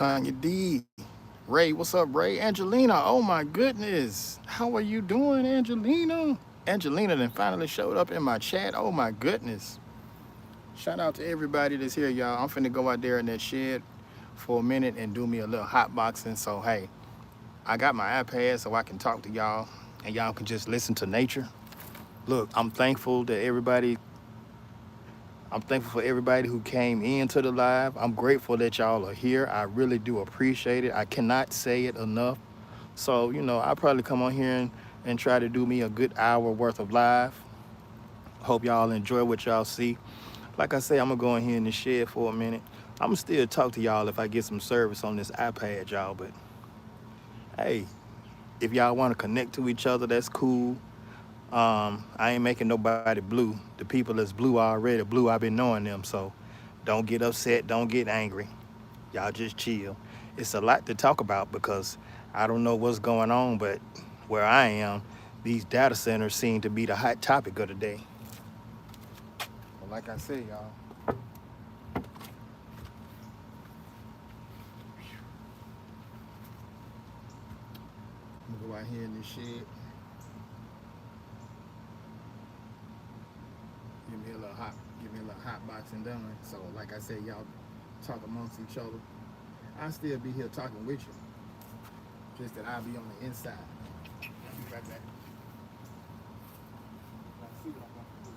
Tanya D. Ray, what's up, Ray? Angelina, oh my goodness. How are you doing, Angelina? Angelina then finally showed up in my chat. Oh my goodness. Shout out to everybody that's here, y'all. I'm finna go out there in that shed for a minute and do me a little hot boxing. So hey, I got my iPad so I can talk to y'all and y'all can just listen to nature. Look, I'm thankful for everybody who came into the live. I'm grateful that y'all are here. I really do appreciate it. I cannot say it enough. So, I'll probably come on here and try to do me a good hour worth of live. Hope y'all enjoy what y'all see. Like I say, I'm gonna go in here in the shed for a minute. I'm gonna still talk to y'all if I get some service on this iPad, y'all. But hey, if y'all want to connect to each other, that's cool. I ain't making nobody blue. The people that's blue already blue. I've been knowing them, so don't get upset. Don't get angry. Y'all just chill. It's a lot to talk about because I don't know what's going on, but where I am, these data centers seem to be the hot topic of the day. But like I said, y'all, I'm gonna go out here in this shed, give me a little hot, give me a little hot boxing done. So like I said, y'all talk amongst each other. I'll still be here talking with you, just that I'll be on the inside. I'll be right back. See what I'm gonna do.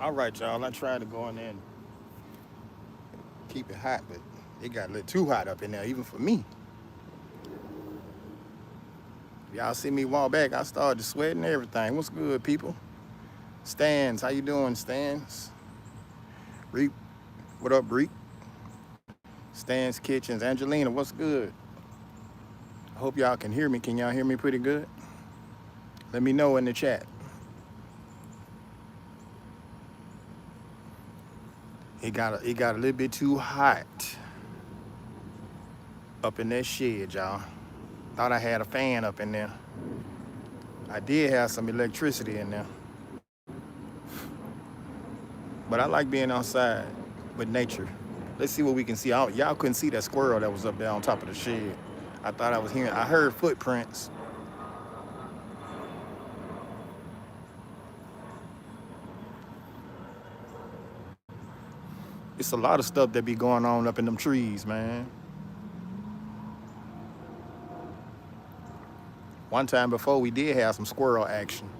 All right, y'all. I tried to go in there and keep it hot, but it got a little too hot up in there, even for me. Y'all see me walk back, I started sweating everything. What's good, people? Stans, how you doing, Stans? Reek, what up, Reek? Stans Kitchens. Angelina, what's good? I hope y'all can hear me. Can y'all hear me pretty good? Let me know in the chat. It got a little bit too hot up in that shed, y'all. Thought I had a fan up in there. I did have some electricity in there. But I like being outside with nature. Let's see what we can see. Y'all couldn't see that squirrel that was up there on top of the shed. I heard footprints. It's a lot of stuff that be going on up in them trees, man. One time before, we did have some squirrel action.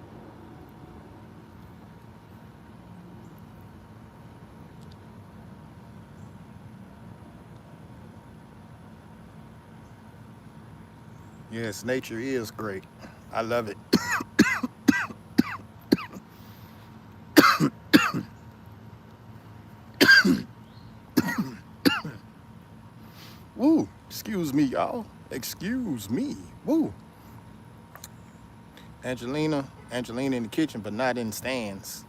Yes, nature is great. I love it. Woo, excuse me, y'all. Excuse me. Woo. Angelina in the kitchen, but not in stands.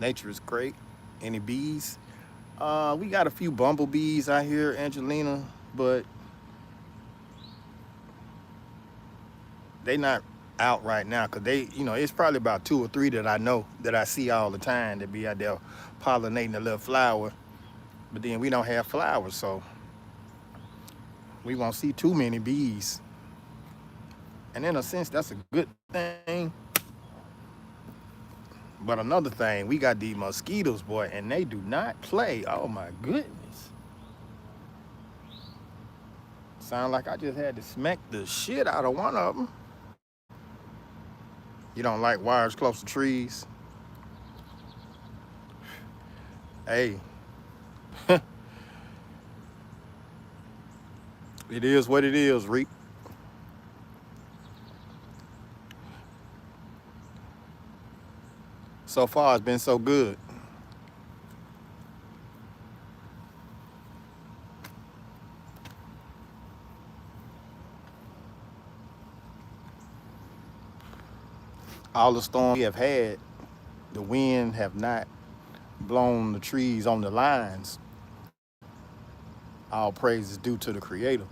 Nature is great. Any bees? We got a few bumblebees out here, Angelina, but they not out right now because it's probably about two or three that I know that I see all the time that be out there pollinating a little flower. But then we don't have flowers, so we won't see too many bees. And in a sense, that's a good thing. But another thing, we got these mosquitoes, boy, and they do not play. Oh my goodness. Sound like I just had to smack the shit out of one of them. You don't like wires close to trees? Hey, it is what it is, Reap. So far, it's been so good. All the storms we have had, the wind have not blown the trees on the lines. All praise is due to the Creator.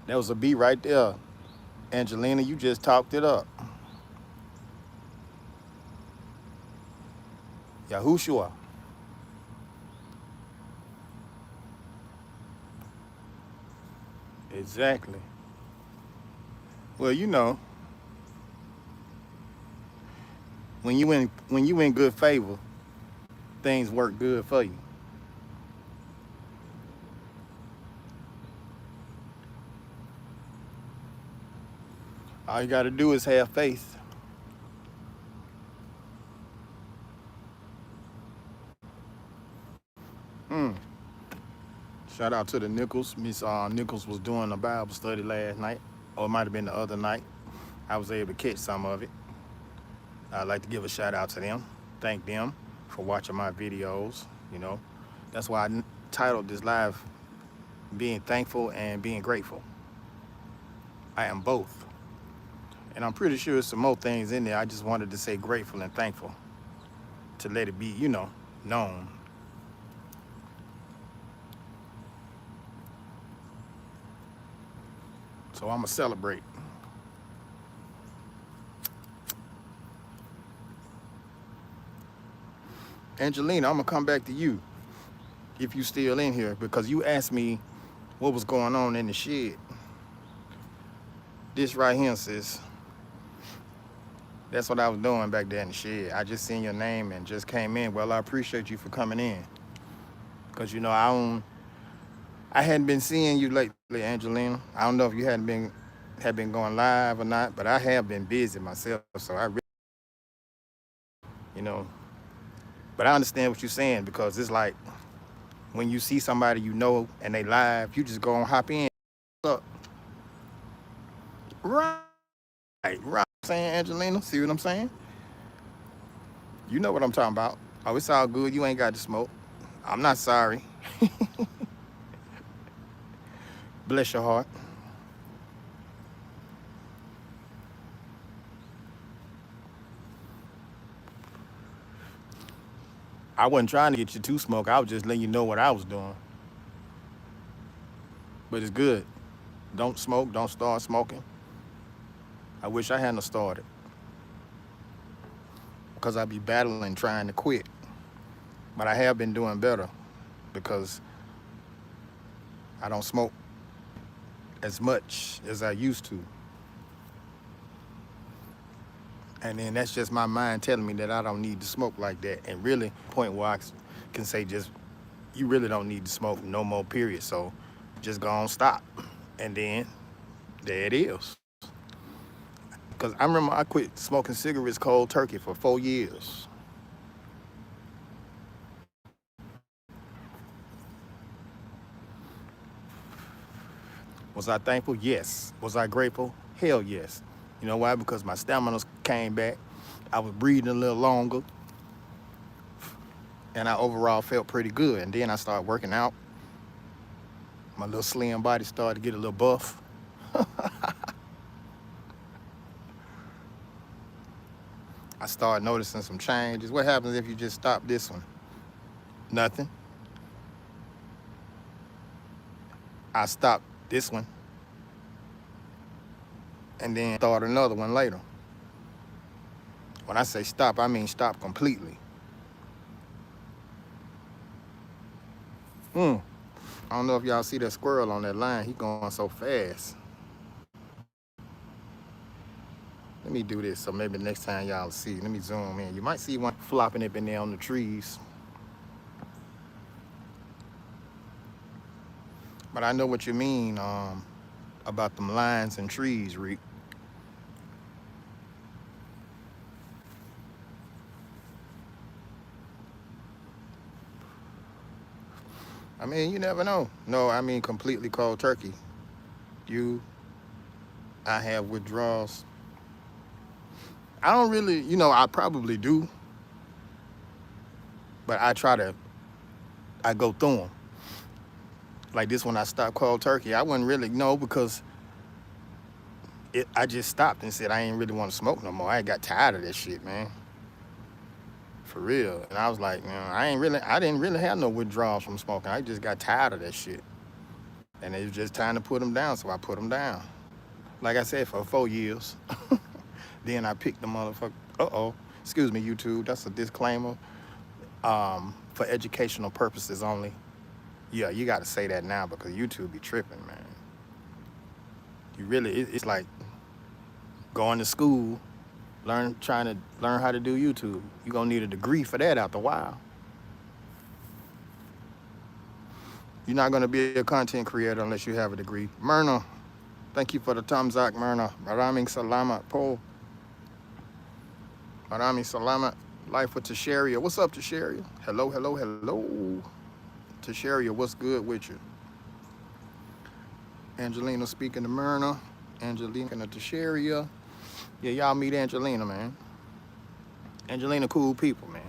That was a beat right there. Angelina, you just talked it up. Yahushua. Exactly. Well, when you in good favor, things work good for you. All you gotta do is have faith. Mm. Shout out to the Nichols. Miss Nichols was doing a Bible study last night, or it might have been the other night. I was able to catch some of it. I'd like to give a shout out to them. Thank them for watching my videos. That's why I titled this live "Being Thankful and Being Grateful." I am both, and I'm pretty sure there's some more things in there. I just wanted to say grateful and thankful to let it be, known. So I'ma celebrate. Angelina, I'm gonna come back to you if you still in here because you asked me what was going on in the shed. This right here, sis. That's what I was doing back there in the shed. I just seen your name and just came in. Well, I appreciate you for coming in. Cause I hadn't been seeing you lately, Angelina. I don't know if you had been going live or not, but I have been busy myself. So I really, you know, But I understand what you're saying because it's like when you see somebody you know and they live, you just go and hop in. What's up? Right. Saying Angelina, see what I'm saying? You know what I'm talking about. Oh, it's all good. You ain't got to smoke. I'm not sorry. Bless your heart. I wasn't trying to get you to smoke. I was just letting you know what I was doing. But it's good. Don't smoke. Don't start smoking. I wish I hadn't started because I'd be battling trying to quit. But I have been doing better because I don't smoke as much as I used to. And then that's just my mind telling me that I don't need to smoke like that. And really, point where I can say just, you really don't need to smoke no more, period. So just go on, stop. And then there it is. Because I remember I quit smoking cigarettes cold turkey for 4 years. Was I thankful? Yes. Was I grateful? Hell yes. You know why? Because my stamina came back. I was breathing a little longer. And I overall felt pretty good. And then I started working out. My little slim body started to get a little buff. I started noticing some changes. What happens if you just stop this one? Nothing. I stopped this one and then start another one later. When I say stop, I mean stop completely. I don't know if y'all see that squirrel on that line. He going so fast. Let me do this so maybe next time y'all see. Let me zoom in. You might see one flopping up in there on the trees. But I know what you mean about them lines and trees, Reek. I mean, you never know. No, I mean completely cold turkey. You, I have withdrawals. I don't really, I probably do, but I go through them. Like this when I stopped cold turkey, I wouldn't really know because I just stopped and said I ain't really want to smoke no more. I got tired of that shit, man. For real. And I was like, I didn't really have no withdrawals from smoking. I just got tired of that shit. And it was just time to put them down, so I put them down. Like I said, for 4 years. Then I picked the motherfucker. Excuse me, YouTube. That's a disclaimer. For educational purposes only. Yeah, you got to say that now because YouTube be tripping, man. It's like going to school, trying to learn how to do YouTube. You're going to need a degree for that after a while. You're not going to be a content creator unless you have a degree. Myrna, thank you for the thumbs up, Myrna. Maraming salamat po. Maraming salamat. Life with Tasharia. What's up, Tasharia? Hello, hello, hello. Tasharia, what's good with you? Angelina speaking to Myrna. Angelina and Tasharia. Yeah, y'all meet Angelina, man. Angelina, cool people, man.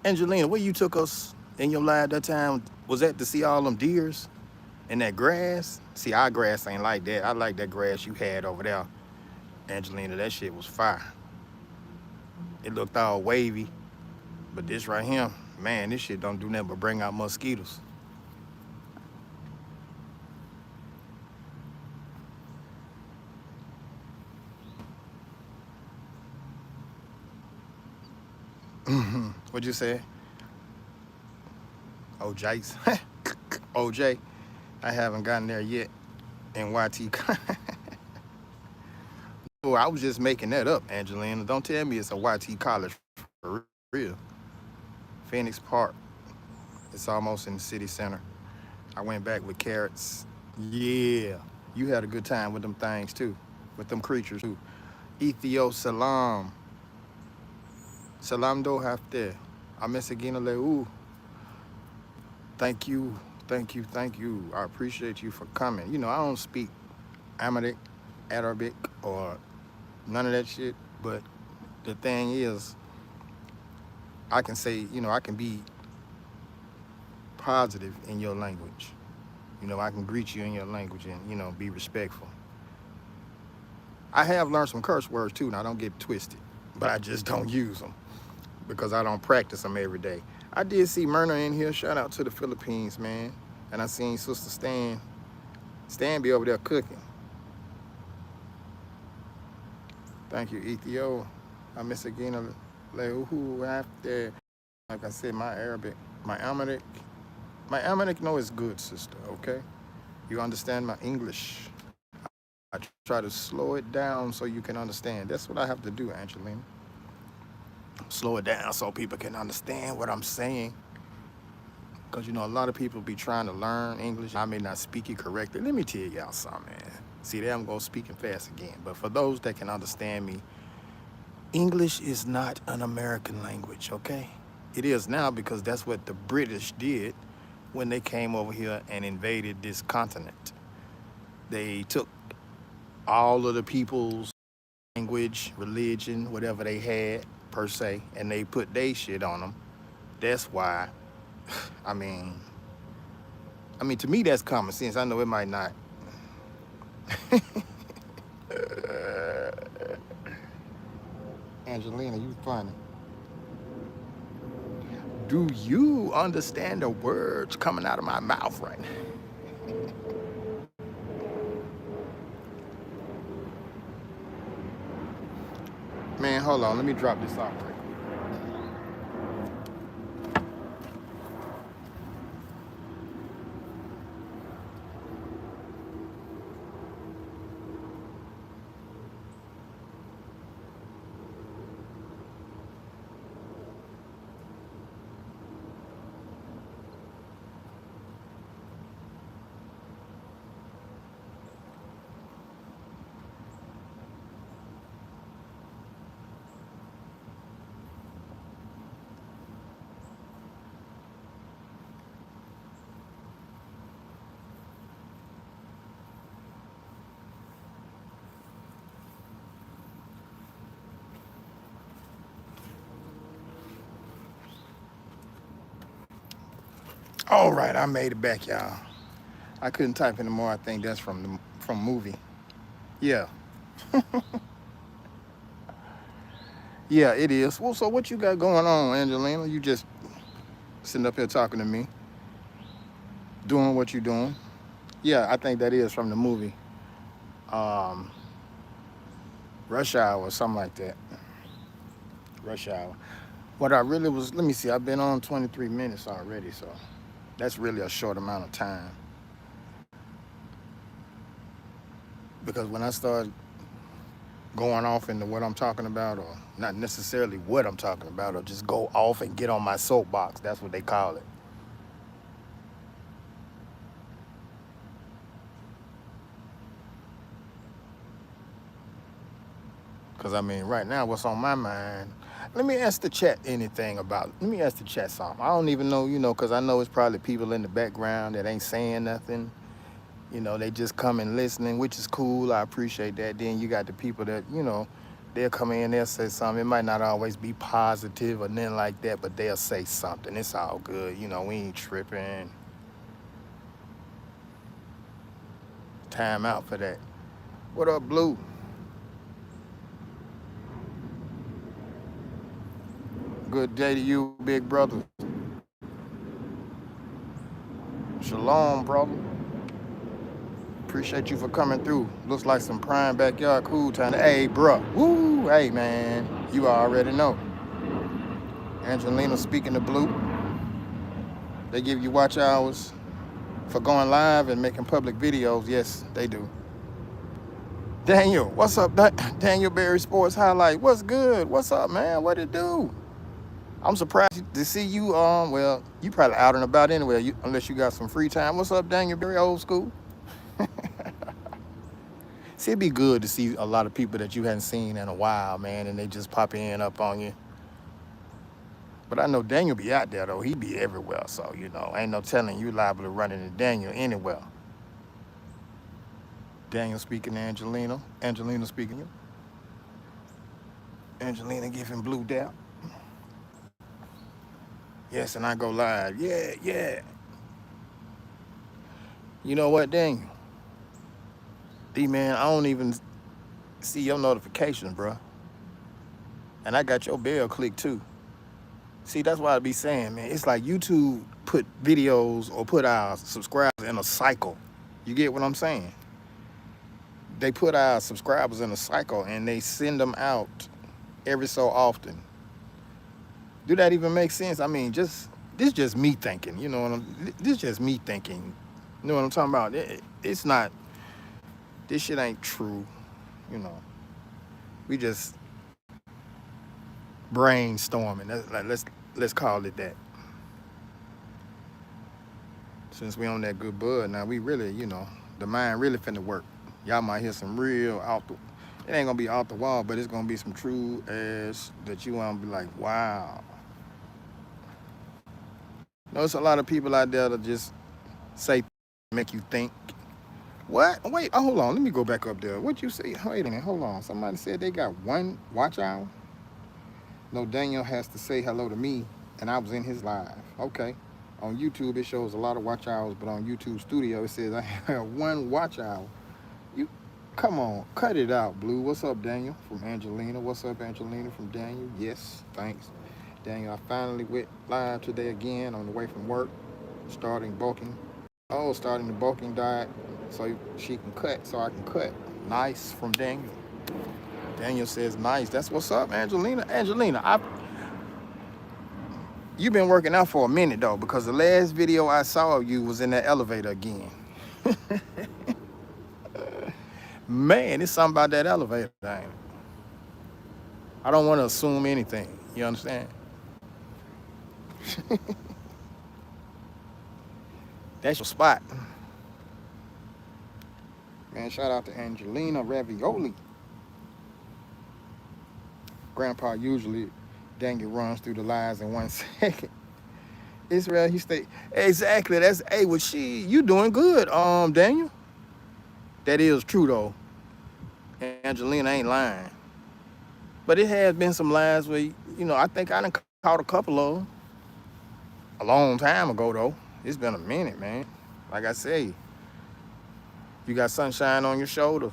Angelina, where you took us in your live that time? Was that to see all them deers and that grass? See, our grass ain't like that. I like that grass you had over there, Angelina. That shit was fire. It looked all wavy. But this right here, man, this shit don't do nothing but bring out mosquitoes. What'd you say? Oh, Jace. OJ. I haven't gotten there yet in YT. Oh, I was just making that up, Angelina. Don't tell me it's a YT college for real. Phoenix Park. It's almost in the city center. I went back with carrots. Yeah. You had a good time with them things too. With them creatures too. Ethio Salam. Salam do hafte. Amesagina leu. Thank you, thank you, thank you. I appreciate you for coming. You know, I don't speak Amharic, Arabic, or none of that shit. But the thing is, I can say, I can be positive in your language. I can greet you in your language and, be respectful. I have learned some curse words too, now don't get twisted, but I just don't use them because I don't practice them every day. I did see Myrna in here. Shout out to the Philippines, man. And I seen Sister Stan be over there cooking. Thank you, Ethio. I miss again. Lehu after, like I said, my Amharic, my Amharic know is good, sister. Okay, you understand my English. I try to slow it down so you can understand. That's what I have to do, Angelina. Slow it down so people can understand what I'm saying. Because, a lot of people be trying to learn English. I may not speak it correctly. Let me tell y'all something, man. See, there I'm going speaking fast again. But for those that can understand me, English is not an American language, okay? It is now because that's what the British did when they came over here and invaded this continent. They took all of the people's language, religion, whatever they had, per se, and they put their shit on them. That's why, I mean, to me, that's common sense. I know it might not. Angelina, you funny. Do you understand the words coming out of my mouth right now? Man, hold on. Let me drop this off right quick. All right, I made it back, y'all. I couldn't type anymore. I think that's from movie. Yeah, yeah, it is. Well, so what you got going on, Angelina? You just sitting up here talking to me, doing what you doing. Yeah, I think that is from the movie, um, Rush Hour or something like that. Rush Hour. What I really was, let me see. I've been on 23 minutes already, so that's really a short amount of time. Because when I start going off into what I'm talking about, or not necessarily what I'm talking about, or just go off and get on my soapbox, that's what they call it. Because right now, what's on my mind? Let me ask the chat anything about. Let me ask the chat something. I don't even know, because I know it's probably people in the background that ain't saying nothing. They just come and listening, which is cool. I appreciate that. Then you got the people that, they'll come in, they'll say something. It might not always be positive or nothing like that, but they'll say something. It's all good. We ain't tripping. Time out for that. What up, Blue? Good day to you, big brother. Shalom, brother. Appreciate you for coming through. Looks like some prime backyard cool time. Hey, bruh. Woo. Hey, man. You already know. Angelina speaking to Blue. They give you watch hours for going live and making public videos. Yes, they do. Daniel, what's up? Daniel Berry Sports Highlight. What's good? What's up, man? What it do? I'm surprised to see you. Well, you probably out and about anyway, unless you got some free time. What's up, Daniel Berry? Old school. See, it'd be good to see a lot of people that you hadn't seen in a while, man, and they just pop in up on you. But I know Daniel be out there though. He be everywhere. So, you know, ain't no telling you liable to run into Daniel anywhere. Daniel speaking to Angelina. Angelina speaking to Angelina giving Blue Dap. Yes, and I go live. Yeah, yeah. You know what, Daniel? D man, I don't even see your notifications, bro. And I got your bell clicked too. See, that's why I be saying, man, it's like YouTube put videos or put our subscribers in a cycle. You get what I'm saying? They put our subscribers in a cycle and they send them out every so often. Do that even make sense? I mean, this just me thinking, you know what this just me thinking. You know what I'm talking about? It's not, this shit ain't true, you know. We just brainstorming. Let's call it that. Since we on that good bud, now we really, you know, the mind really finna work. Y'all might hear some real it ain't gonna be off the wall, but it's gonna be some true ass that you wanna be like, wow. There's a lot of people out there that just say, make you think. What? Wait, oh, hold on. Let me go back up there. What you say? Wait a minute, hold on. Somebody said they got one watch hour. No, Daniel has to say hello to me, and I was in his live. Okay. On YouTube, it shows a lot of watch hours, but on YouTube Studio, it says I have one watch hour. You, come on, cut it out, Blue. What's up, Daniel? From Angelina. What's up, Angelina? From Daniel. Yes, thanks. Daniel, I finally went live today again on the way from work, starting bulking. Oh, starting the bulking diet so she can cut, so I can cut. Nice from Daniel. Daniel says nice. That's what's up, Angelina. Angelina, you've been working out for a minute though, because the last video I saw of you was in that elevator again. Man, it's something about that elevator, ain't it? I don't want to assume anything. You understand? That's your spot. Man, shout out to Angelina Ravioli. Grandpa usually Daniel runs through the lines in 1 second. Israel, he stay exactly. That's hey, well, you doing good, Daniel. That is true though. Angelina ain't lying, but it has been some lies where you know I think I done caught a couple of them a long time ago though. It's been a minute, man. Like I say, you got sunshine on your shoulder.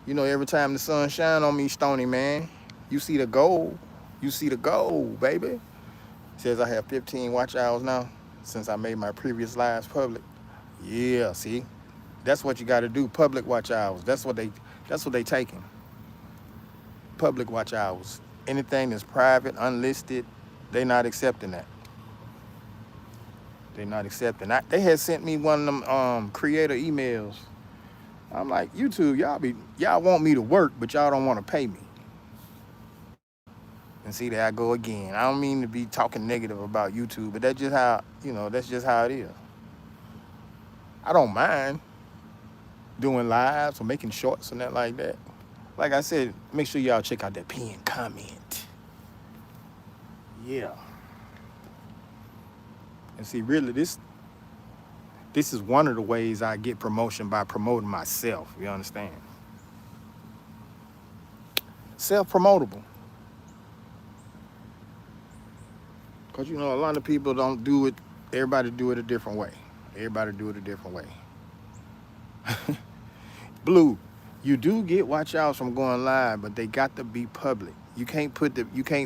You know, every time the sun shine on me, Stony man, you see the gold. You see the gold, baby. It says I have 15 watch hours now since I made my previous lives public. Yeah, see, that's what you got to do. Public watch hours. That's what they taking. Public watch hours. Anything that's private, unlisted, they not accepting that. They not accepting that. They had sent me one of them creator emails. I'm like, YouTube, y'all want me to work, but y'all don't want to pay me. And see, there I go again. I don't mean to be talking negative about YouTube, but that's just how, you know, that's just how it is. I don't mind doing lives or making shorts and that like that. Like I said, make sure y'all check out that pinned comment. Yeah. And see, really, this is one of the ways I get promotion, by promoting myself. You understand? Self-promotable. Because, you know, a lot of people don't do it. Everybody do it a different way. Everybody do it a different way. Blue, you do get watch outs from going live, but they got to be public. You can't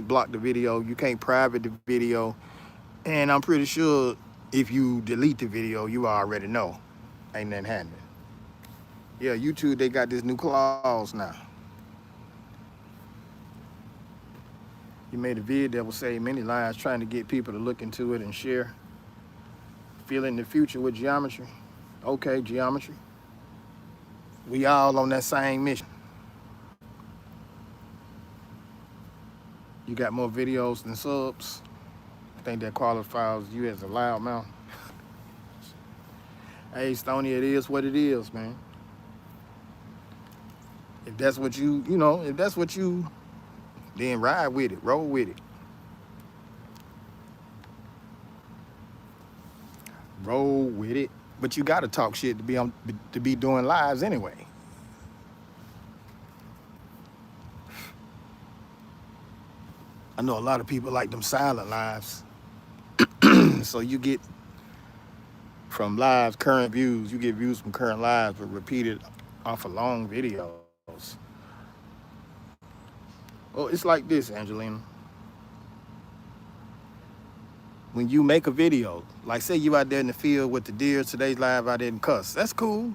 block the video. You can't private the video. And I'm pretty sure if you delete the video, you already know. Ain't nothing happening. Yeah, YouTube, they got this new clause now. You made a vid that will save many lives, trying to get people to look into it and share. Feeling the future with geometry. Okay, geometry. We all on that same mission. You got more videos than subs. I think that qualifies you as a loudmouth. Hey, Stony, it is what it is, man. If that's what if that's what you, then ride with it, roll with it. roll with it. But you gotta talk shit to be doing lives anyway. I know a lot of people like them silent lives. So you get from lives, current views, you get views from current lives, but repeated off of long videos. Oh, it's like this, Angelina. When you make a video, like say you out there in the field with the deer, today's live, I didn't cuss. That's cool.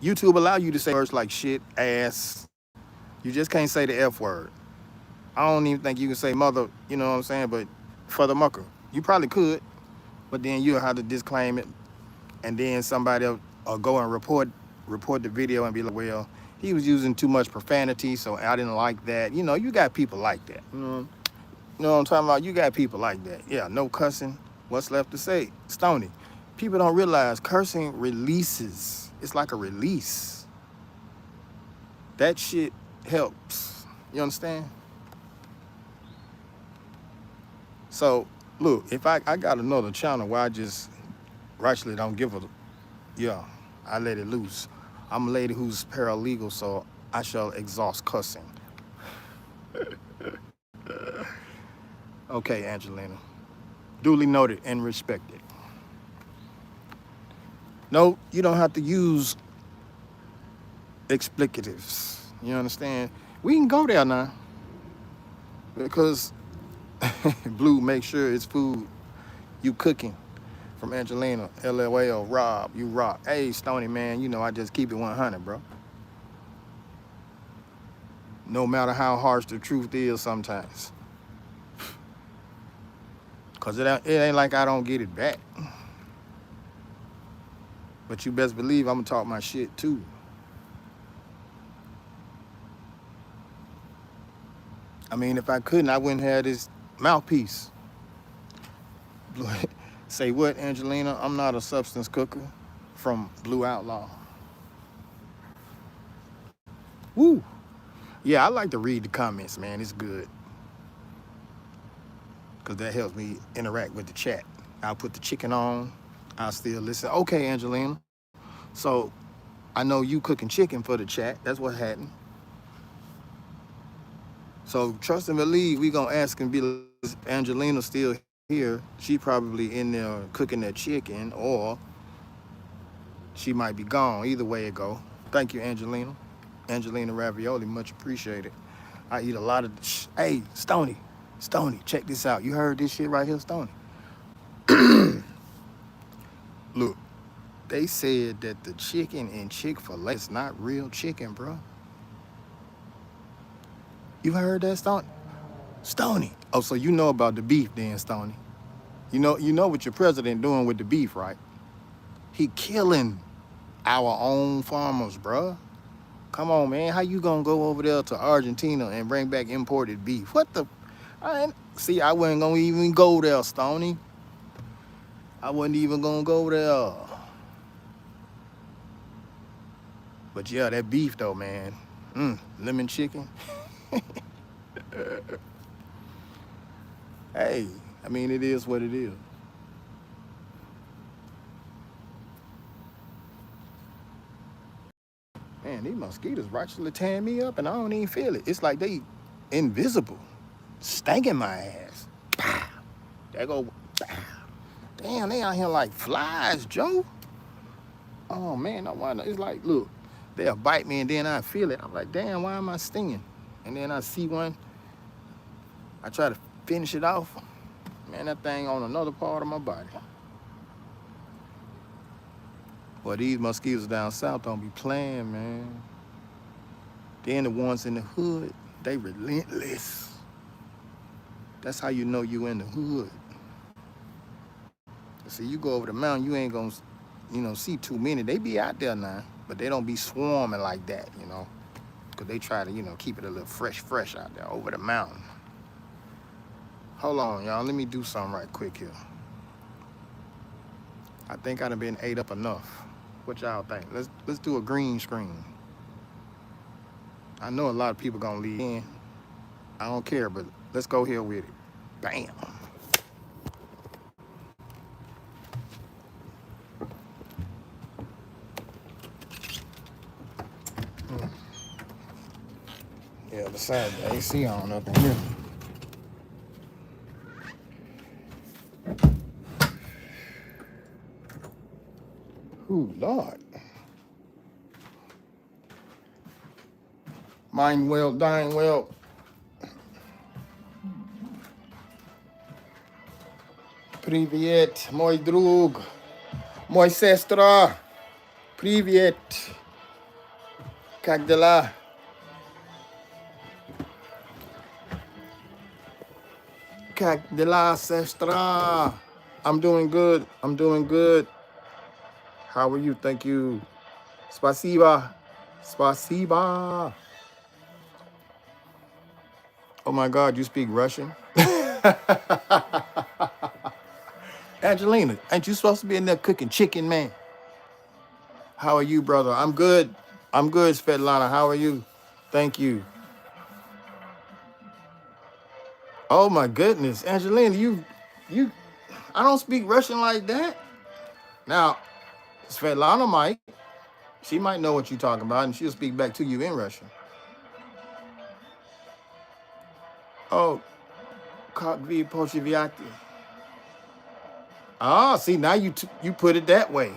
YouTube allow you to say words like shit, ass. You just can't say the F word. I don't even think you can say mother, you know what I'm saying? But for the mucker, you probably could, but then you'll have to disclaim it, and then somebody will go and report the video and be like, well, he was using too much profanity, so I didn't like that. You know, you got people like that. You know what I'm talking about? You got people like that. Yeah, no cussing. What's left to say? Stony. People don't realize cursing releases. It's like a release. That shit helps. You understand? So, look, if I got another channel where I just rightfully don't give a, yeah, I let it loose. I'm a lady who's paralegal, so I shall exhaust cussing. Okay, Angelina. Duly noted and respected. No, you don't have to use explicatives. You understand? We can go there now. Because Blue, make sure it's food you cooking. From Angelina, LOL, Rob, you rock. Hey, Stony, man, you know I just keep it 100, bro. No matter how harsh the truth is sometimes. Because it ain't like I don't get it back. But you best believe I'm going to talk my shit, too. I mean, if I couldn't, I wouldn't have this mouthpiece. Say what, Angelina? I'm not a substance cooker. From Blue Outlaw. Woo! Yeah, I like to read the comments, man. It's good. Because that helps me interact with the chat. I'll put the chicken on. I'll still listen. Okay, Angelina. So, I know you cooking chicken for the chat. That's what happened. So, trust and believe, we going to ask and be like, is Angelina still here? She probably in there cooking that chicken, or she might be gone. Either way it go. Thank you, Angelina. Angelina Ravioli, much appreciated. I eat a lot of, hey, Stony, check this out. You heard this shit right here, Stony? Look, they said that the chicken in Chick-fil-A is not real chicken, bro. You heard that, Stony? Stony. Oh, so you know about the beef then, Stony. You know what your president doing with the beef, right? He killing our own farmers, bro. Come on, man. How you gonna go over there to Argentina and bring back imported beef? What the? See, I wasn't gonna even go there, Stony. I wasn't even gonna go there. But yeah, that beef though, man. Lemon chicken. Hey, I mean, it is what it is. Man, these mosquitoes actually tearing me up and I don't even feel it. It's like they invisible, stinking my ass. Pow. There go. Pow. Damn, they out here like flies, Joe. Oh man, it's like, look, they'll bite me and then I feel it. I'm like, damn, why am I stinging? And then I see one, I try to finish it off. Man, that thing on another part of my body. Well, these mosquitoes down south don't be playing, man. Then the ones in the hood, they relentless. That's how you know you in the hood. See, you go over the mountain, you ain't gonna, see too many. They be out there now, but they don't be swarming like that, because they try to, keep it a little fresh out there over the mountain. Hold on, y'all. Let me do something right quick here. I think I done been ate up enough. What y'all think? Let's do a green screen. I know a lot of people gonna leave in. I don't care, but let's go here with it. Bam. Yeah, besides the AC on up in here. Ooh, Lord. Mind well, dying well. Привет, мой друг, мой сестра. Привет. Как дела? Как дела, сестра? I'm doing good. I'm doing good. How are you? Thank you. Spasiba. Spasiba. Oh my God, you speak Russian? Angelina, ain't you supposed to be in there cooking chicken, man? How are you, brother? I'm good. I'm good, Svetlana. How are you? Thank you. Oh my goodness, Angelina, you, I don't speak Russian like that. Now, Svetlana might. She might know what you're talking about, and she'll speak back to you in Russian. Oh, как вы поживаете? Ah, see, now you put it that way.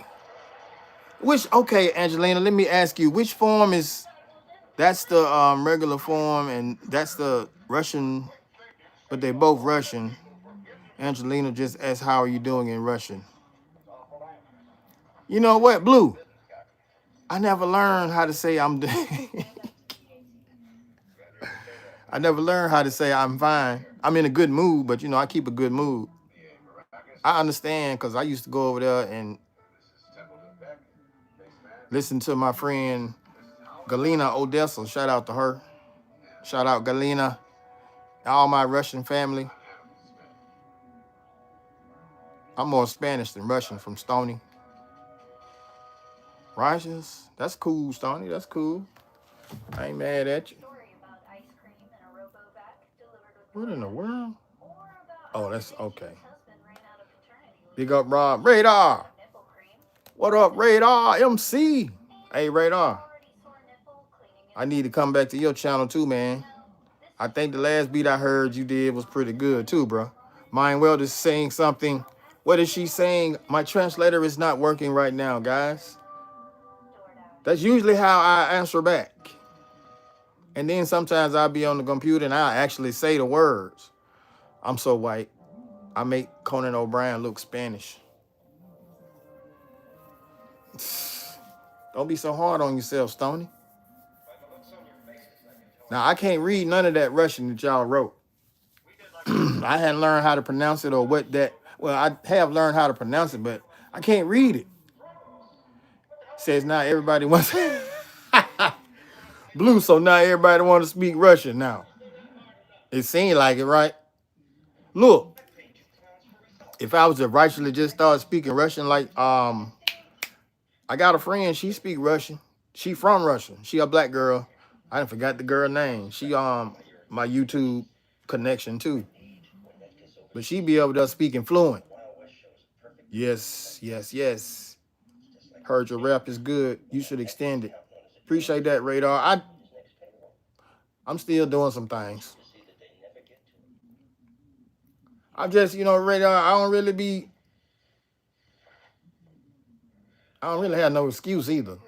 Which, okay, Angelina, let me ask you, which form is, that's the regular form, and that's the Russian, but they're both Russian. Angelina just asked, how are you doing in Russian? You know what, Blue? I never learned how to say I'm I never learned how to say I'm fine. I'm in a good mood, but I keep a good mood. I understand because I used to go over there and listen to my friend Galina Odessa. Shout out to her. Shout out Galina, all my Russian family. I'm more Spanish than Russian from Stony. Russians? That's cool, Stony. That's cool. I ain't mad at you. What in the world? Oh, that's okay. Big up, Rob. Radar. What up, Radar? MC. Hey, Radar. I need to come back to your channel too, man. I think the last beat I heard you did was pretty good too, bro. Mind Weld is saying something. What is she saying? My translator is not working right now, guys. That's usually how I answer back. And then sometimes I'll be on the computer and I'll actually say the words. I'm so white. I make Conan O'Brien look Spanish. Don't be so hard on yourself, Stoney. Now, I can't read none of that Russian that y'all wrote. I hadn't learned how to pronounce it or what that. Well, I have learned how to pronounce it, but I can't read it. Says now everybody wants Blue, so now everybody want to speak Russian now. It seemed like it, right? Look, if I was to rightfully just start speaking Russian, like I got a friend, she speak Russian. She from Russia. She a black girl. I didn't forgot the girl name. She my YouTube connection too. But she be able to speaking fluent. Yes, yes, yes. Heard your rap is good. You should extend it. Appreciate that, Radar. I'm still doing some things. I'm just, Radar, I don't really have no excuse either.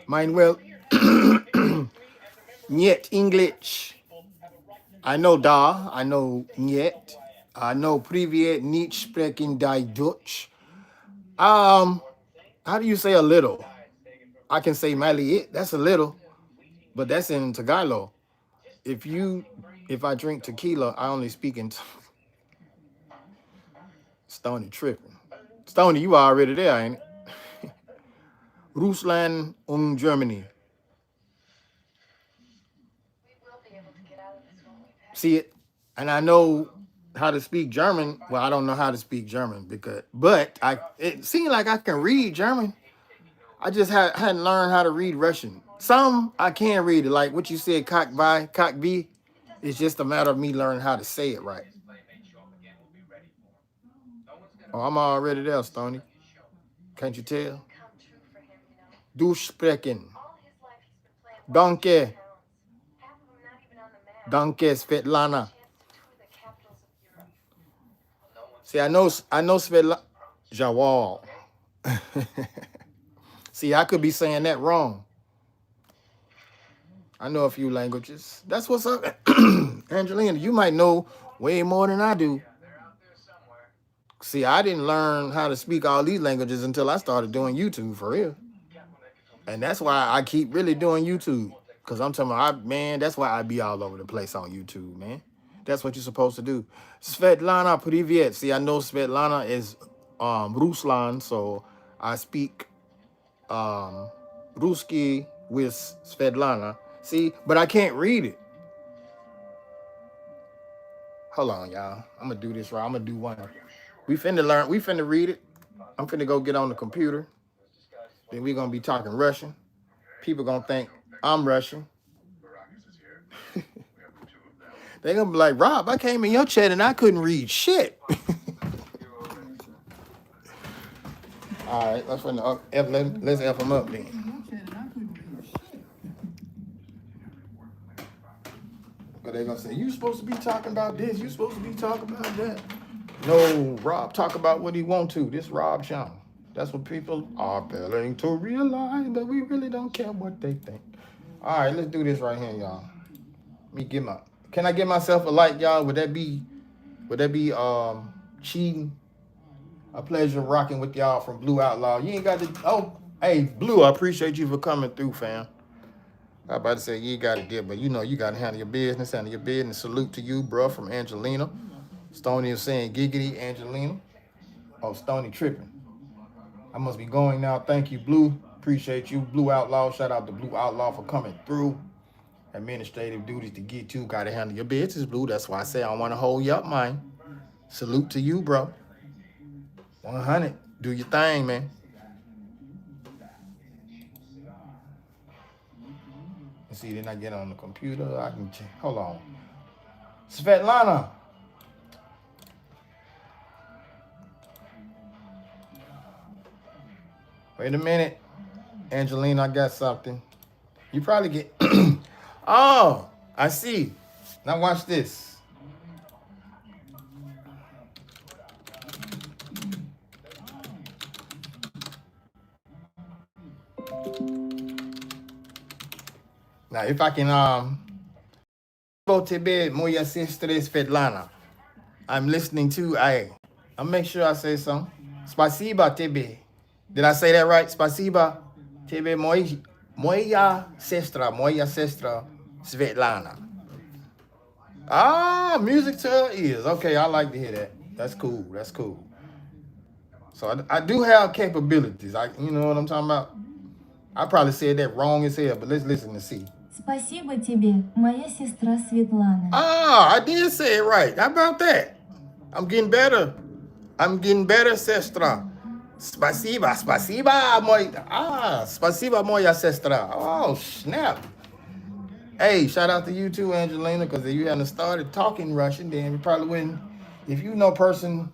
Mind well, Niet English. I know da, I know niet. I know Privet nicht sprechen die Dutch. How do you say a little? I can say maliit, that's a little, but that's in Tagalog. If I drink tequila, I only speak in Stony tripping. Stony, you already there, ain't it? Rusland und Germany. See it? And I know how to speak German. Well, I don't know how to speak German but it seemed like I can read German. I just hadn't learned how to read Russian. Some I can read it, like what you said, cock V. It's just a matter of me learning how to say it right. Oh, I'm already there, Stony. Can't you tell? Du sprechen. Danke. Danke, Svetlana. See, I know Svetlana. Jawal. See, I could be saying that wrong. I know a few languages. That's what's up. Angelina, you might know way more than I do. See, I didn't learn how to speak all these languages until I started doing YouTube for real. And that's why I keep really doing YouTube. Because I'm telling you, man, that's why I be all over the place on YouTube, man. That's what you're supposed to do. Svetlana, привет. See, I know Svetlana is Ruslan, so I speak Ruski with Svetlana. See, but I can't read it. Hold on, y'all. I'm going to do this right. I'm going to do one. We finna learn. We finna read it. I'm finna go get on the computer. Then we're going to be talking Russian. People going to think I'm Russian. They're going to be like, Rob, I came in your chat and I couldn't read shit. All right, let's F them up then. But they're going to say, you supposed to be talking about this. You supposed to be talking about that. No, Rob talk about what he want to. This Rob channel. That's what people are failing to realize, but we really don't care what they think. All right, let's do this right here, y'all. Let me can I give myself a like, y'all? Would that be cheating? A pleasure rocking with y'all from Blue Outlaw. You ain't got to, hey, Blue, I appreciate you for coming through, fam. I about to say you ain't got to get, but you know you got to handle your business. Salute to you, bro, from Angelina. Stony is saying giggity, Angelina. Oh, Stony tripping. I must be going now. Thank you, Blue. Appreciate you, Blue Outlaw. Shout out to Blue Outlaw for coming through. Administrative duties to get to. Got to handle your business, Blue. That's why I say I want to hold you up, man. Salute to you, bro. 100. Do your thing, man. Let's see, then I get on the computer. I can check. Hold on. Svetlana. Wait a minute. Angelina, I got something. You probably get... Oh, I see. Now watch this. Now, if I can... Moya sister Svetlana. I'm listening to... I'll make sure I say something. Spasiba tebe. Did I say that right? Spasiba tebe moya sestra Svetlana. Ah, music to her ears. Okay, I like to hear that. That's cool. That's cool. So I do have capabilities. You know what I'm talking about? I probably said that wrong as hell, but let's listen and see. Спасибо тебе, моя сестра Светлана. Ah, I did say it right. How about that? I'm getting better. Sestra. Spasiba, spasiba moya sestra. Oh, snap. Hey, shout out to you too, Angelina, because if you hadn't started talking Russian, then you probably wouldn't. If you know person,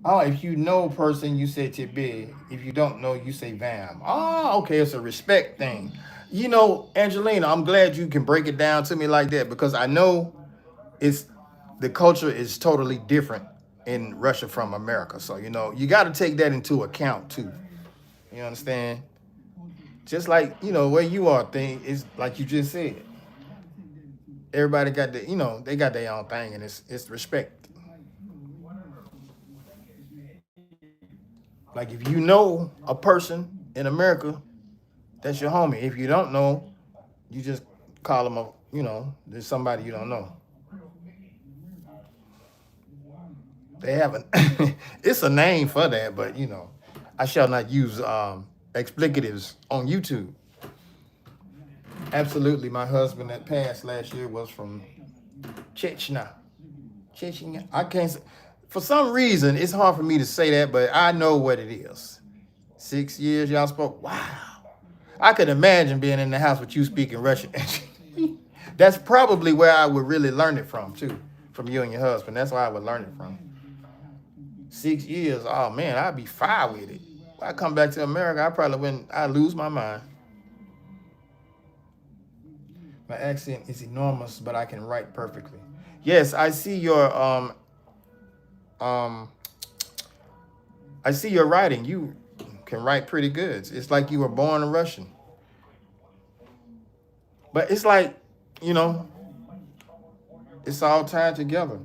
if you know person, you say tebe. If you don't know, you say vam. Oh, okay, it's a respect thing. You know, Angelina, I'm glad you can break it down to me like that because I know the culture is totally different in Russia from America. So, you know, you got to take that into account too. You understand? Just like, you know, where you are thing is like you just said. Everybody got they got their own thing and it's respect. Like if you know a person in America, that's your homie. If you don't know, you just call them there's somebody you don't know. They haven't. It's a name for that, but I shall not use explicatives on YouTube. Absolutely, my husband that passed last year was from Chechnya. I can't say, for some reason it's hard for me to say that, but I know what it is. 6 years y'all spoke. Wow. I could imagine being in the house with you speaking Russian. That's probably where I would really learn it from too, from you and your husband. That's where I would learn it from. 6 years, oh man, I'd be fine with it. When I come back to America, I probably wouldn't. I'd lose my mind. My accent is enormous, but I can write perfectly. Yes, um I see your writing. You can write pretty good. It's like you were born a Russian. But it's like, you know, it's all tied together.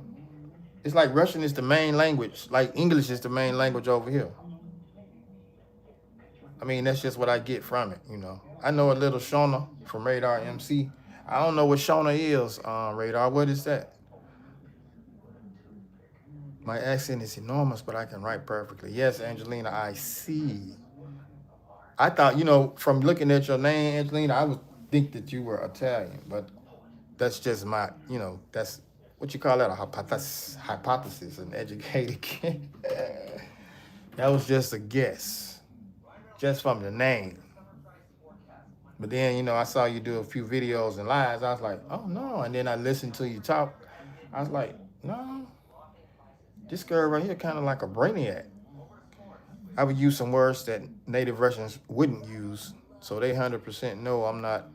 It's like Russian is the main language, like English is the main language over here. I mean, that's just what I get from it. I know a little Shona from Radar MC. I don't know what Shona is, Radar. What is that? My accent is enormous, but I can write perfectly. Yes, Angelina, I see. I thought, from looking at your name, Angelina, I would think that you were Italian, but that's just that's what you call that, a hypothesis, an educated kid. That was just a guess, just from the name. But then, I saw you do a few videos and lives. I was like, oh no. And then I listened to you talk. I was like, no, this girl right here kind of like a brainiac. I would use some words that native Russians wouldn't use. So they 100% know I'm not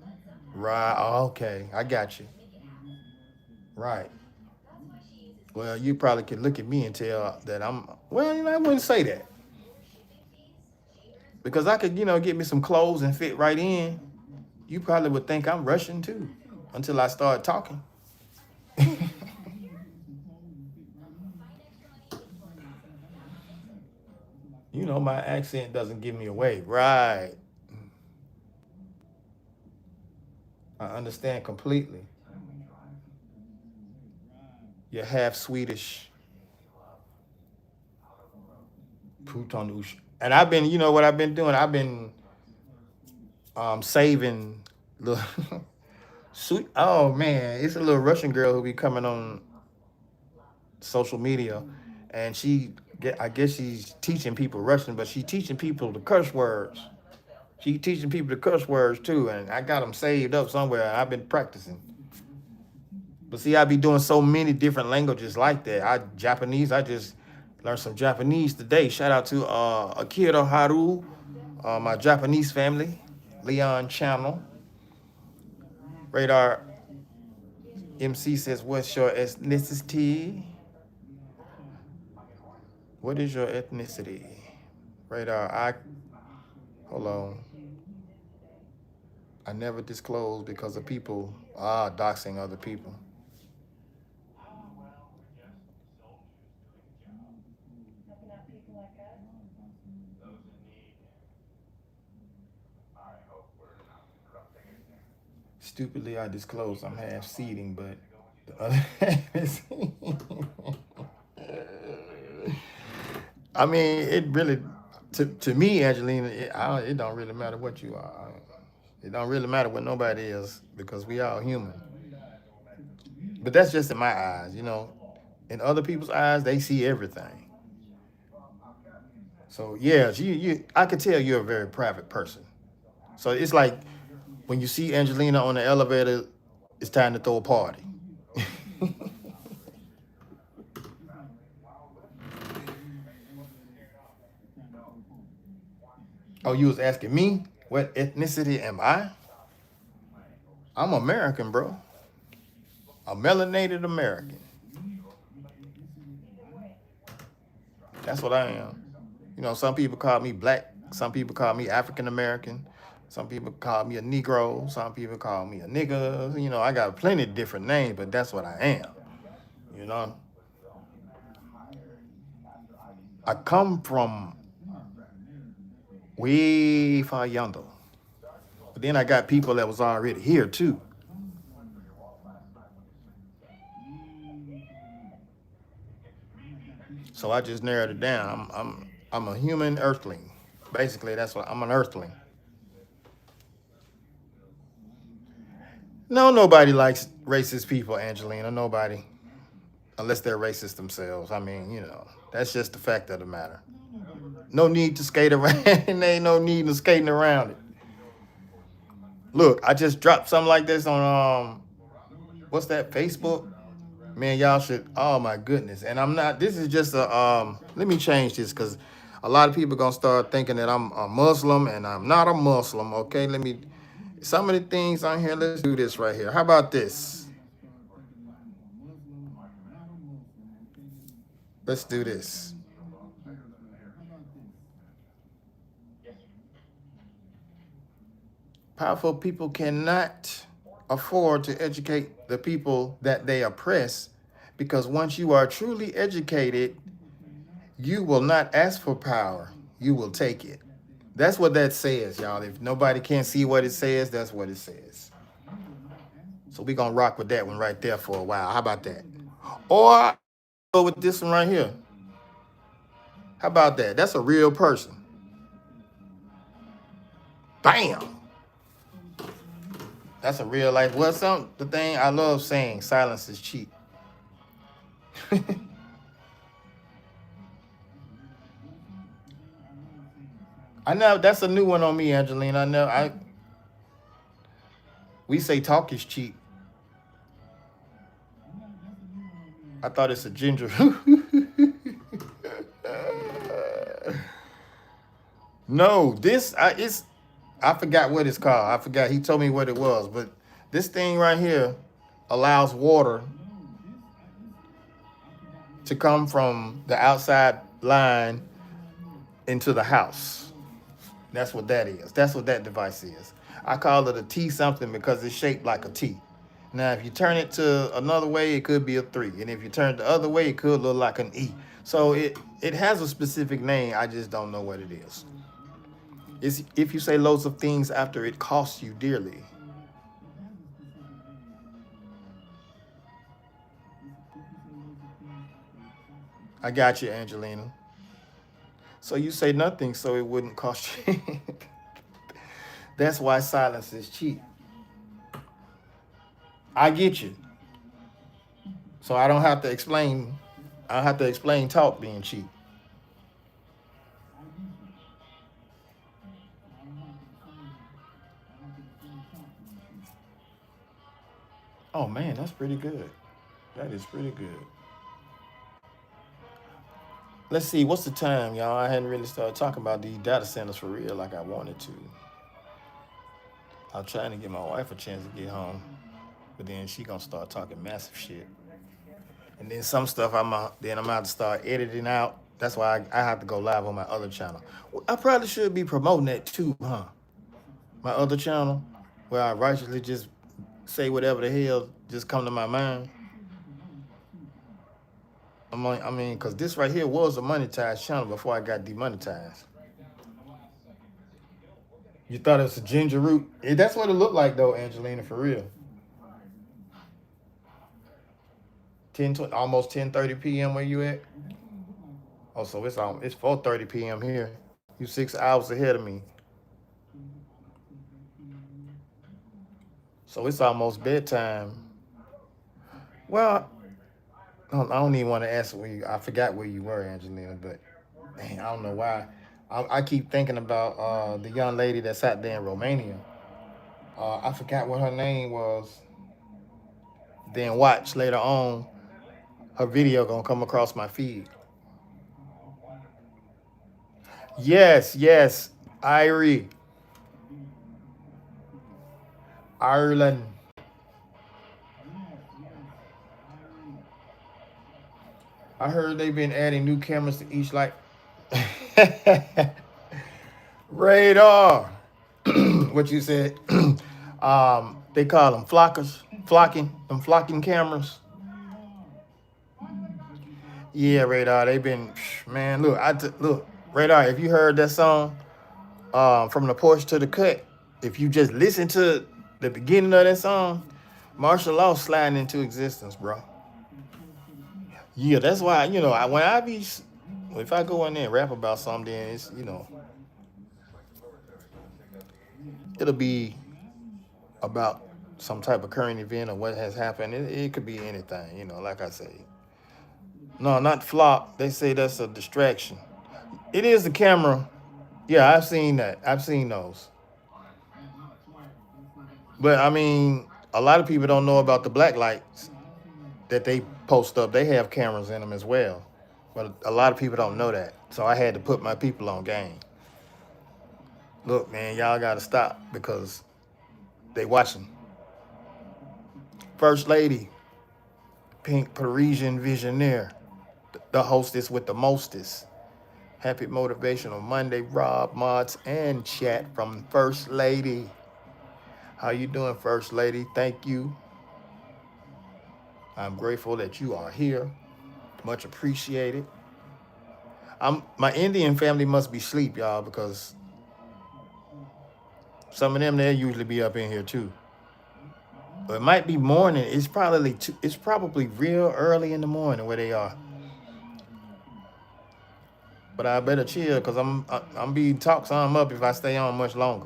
right. Oh, okay, I got you. Right. Well, you probably could look at me and tell that well, I wouldn't say that. Because I could, get me some clothes and fit right in. You probably would think I'm Russian too until I start talking. My accent doesn't give me away. Right. I understand completely. You're half Swedish. Putonush. And I've been, what I've been doing? I've been saving little sweet. Oh man, it's a little Russian girl who be coming on social media, and I guess she's teaching people Russian, but she's teaching people the curse words. She teaching people the curse words too, and I got them saved up somewhere. And I've been practicing. But see, I be doing so many different languages like that. Japanese. I just learned some Japanese today. Shout out to Akira Haru, my Japanese family, Leon Channel. Radar MC says, "What's your ethnicity? What is your ethnicity?" Radar, hold on. I never disclose because of people doxing other people. Stupidly, I disclose I'm half seating, but the other half is. I mean, it really, to me, Angelina, it don't really matter what you are. It don't really matter what nobody is because we all human. But that's just in my eyes. In other people's eyes, they see everything. So yeah, I could tell you're a very private person. So it's like when you see Angelina on the elevator, it's time to throw a party. Oh, you was asking me what ethnicity am I? I'm American, bro. A melanated American. That's what I am. Some people call me black. Some people call me African American. Some people call me a Negro. Some people call me a nigga. I got plenty of different names, but that's what I am. You know, I come from way far yonder. But then I got people that was already here too. So I just narrowed it down. I'm a human earthling. Basically, that's what I'm, an earthling. No, nobody likes racist people, Angelina. Nobody, unless they're racist themselves. I mean, that's just the fact of the matter. No need to skate around, and there ain't no need in skating around it. Look, I just dropped something like this on what's that, Facebook? Man, y'all should. Oh my goodness! And I'm not. This is just a. Let me change this because a lot of people gonna start thinking that I'm a Muslim, and I'm not a Muslim. Okay, let me some of the things on here, let's do this right here. How about this? Let's do this. Powerful people cannot afford to educate the people that they oppress, because once you are truly educated, you will not ask for power, you will take it. That's what that says, y'all. If nobody can see what it says, that's what it says. So we're going to rock with that one right there for a while. How about that? Or go with this one right here. How about that? That's a real person. Bam! That's a real life. Well, the thing I love saying, silence is cheap. I know that's a new one on me, Angelina. We say talk is cheap. I thought it's a ginger. No, I forgot what it's called. I forgot. He told me what it was, but this thing right here allows water to come from the outside line into the house. That's what that is. That's what that device is. I call it a T something because it's shaped like a T. Now, if you turn it to another way, it could be a 3. And if you turn it the other way, it could look like an E. So it has a specific name. I just don't know what it is. It's if you say loads of things after it costs you dearly. I got you, Angelina. So you say nothing so it wouldn't cost you. That's why silence is cheap. I get you. So I don't have to explain. I don't have to explain talk being cheap. Oh man, that's pretty good. That is pretty good. Let's see, what's the time, y'all? I hadn't really started talking about these data centers for real like I wanted to. I'm trying to give my wife a chance to get home, but then she gonna start talking massive shit. And then some stuff I'm out to start editing out. That's why I have to go live on my other channel. Well, I probably should be promoting that too, huh? My other channel, where I righteously just say whatever the hell just come to my mind. I mean, because this right here was a monetized channel before I got demonetized. You thought it was a ginger root? That's what it looked like, though, Angelina, for real. almost 10:30 p.m. Where you at? Oh, so it's 4:30 p.m. here. You 6 hours ahead of me. So it's almost bedtime. Well, I don't even want to ask where you. I forgot where you were, Angelina, but dang, I don't know why. I keep thinking about the young lady that's out there in Romania. I forgot what her name was. Then watch later on, her video gonna come across my feed. Yes, Irie, Ireland. I heard they've been adding new cameras to each light. Radar. What you said? They call them flocking cameras. Yeah, Radar. They've been, man. Look, look, Radar. If you heard that song, from the porch to the cut, if you just listen to the beginning of that song, martial law sliding into existence, bro. Yeah, that's why when I be, if I go in there and rap about something, then it's it'll be about some type of current event or what has happened. It could be anything, like I say. No, not flop. They say that's a distraction. It is the camera. Yeah, I've seen that. I've seen those. But I mean, a lot of people don't know about the black lights that they post up. They have cameras in them as well. But a lot of people don't know that. So I had to put my people on game. Look, man, y'all got to stop because They watching. First Lady, Pink Parisian Visionaire, the hostess with the mostest. Happy Motivational Monday, Rob, Mods, and chat from First Lady. How you doing, First Lady? Thank you. I'm grateful that you are here. Much appreciated. My Indian family must be asleep, y'all, because some of them they'll usually be up in here too. But it might be morning. It's probably real early in the morning where they are. But I better chill because I'm be talk some up if I stay on much longer.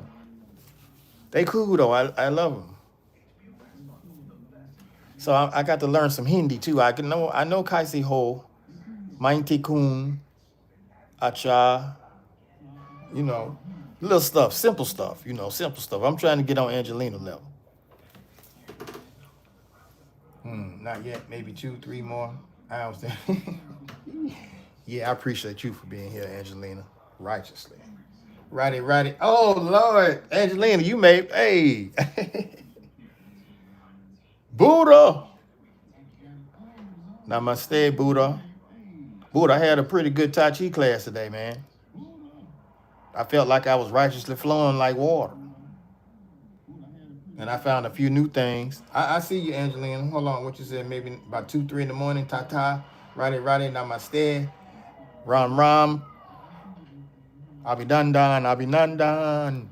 They cool though. I love them. So I got to learn some Hindi too. I know Kaisi Ho, Mainti Kun, Acha, you know, little stuff, simple stuff, simple stuff. I'm trying to get on Angelina level. Not yet, maybe 2, 3 more hours. Yeah, I appreciate you for being here, Angelina, righteously. Righty. Oh, Lord, Angelina, you made, hey. Buddha. Namaste, Buddha. Buddha, I had a pretty good Tai Chi class today, man. I felt like I was righteously flowing like water. And I found a few new things. I see you, Angelina. Hold on, what you said, maybe about 2, 3 in the morning. Ta-ta. Righty, namaste. Ram. Abhinandan.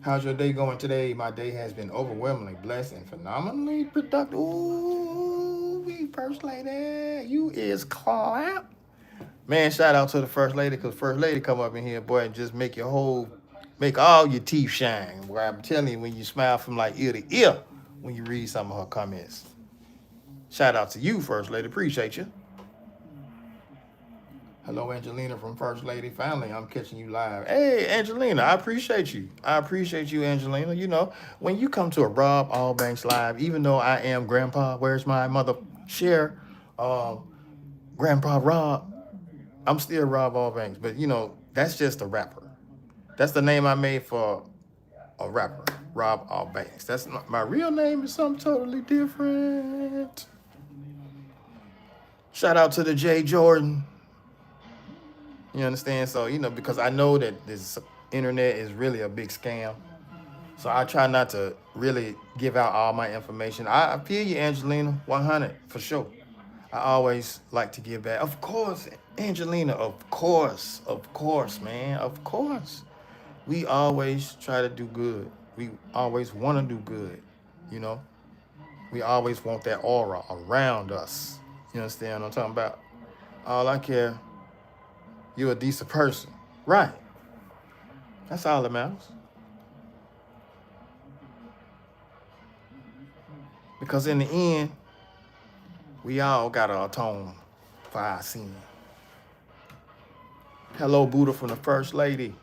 How's your day going today? My day has been overwhelmingly blessed and phenomenally productive. Ooh, First Lady, you is clap. Man, shout out to the First Lady, because First Lady come up in here, boy, and just make all your teeth shine. Boy, I'm telling you, when you smile from like ear to ear when you read some of her comments. Shout out to you, First Lady. Appreciate you. Hello, Angelina from First Lady. Finally, I'm catching you live. Hey, Angelina, I appreciate you. Angelina. You know, when you come to a Rob Allbanks live, even though I am Grandpa, where's my mother? Share, Grandpa Rob. I'm still Rob Allbanks, but that's just a rapper. That's the name I made for a rapper, Rob Allbanks. That's not my real name. Is something totally different. Shout out to the J Jordan. You understand? So, because I know that this internet is really a big scam. So I try not to really give out all my information. I feel you, Angelina, 100 for sure. I always like to give back. Of course, Angelina, of course, man, of course. We always try to do good. We always want to do good, We always want that aura around us. You understand what I'm talking about? All I care, you're a decent person. Right. That's all that matters. Because in the end, we all got to atone for our sin. Hello, Buddha from the First Lady.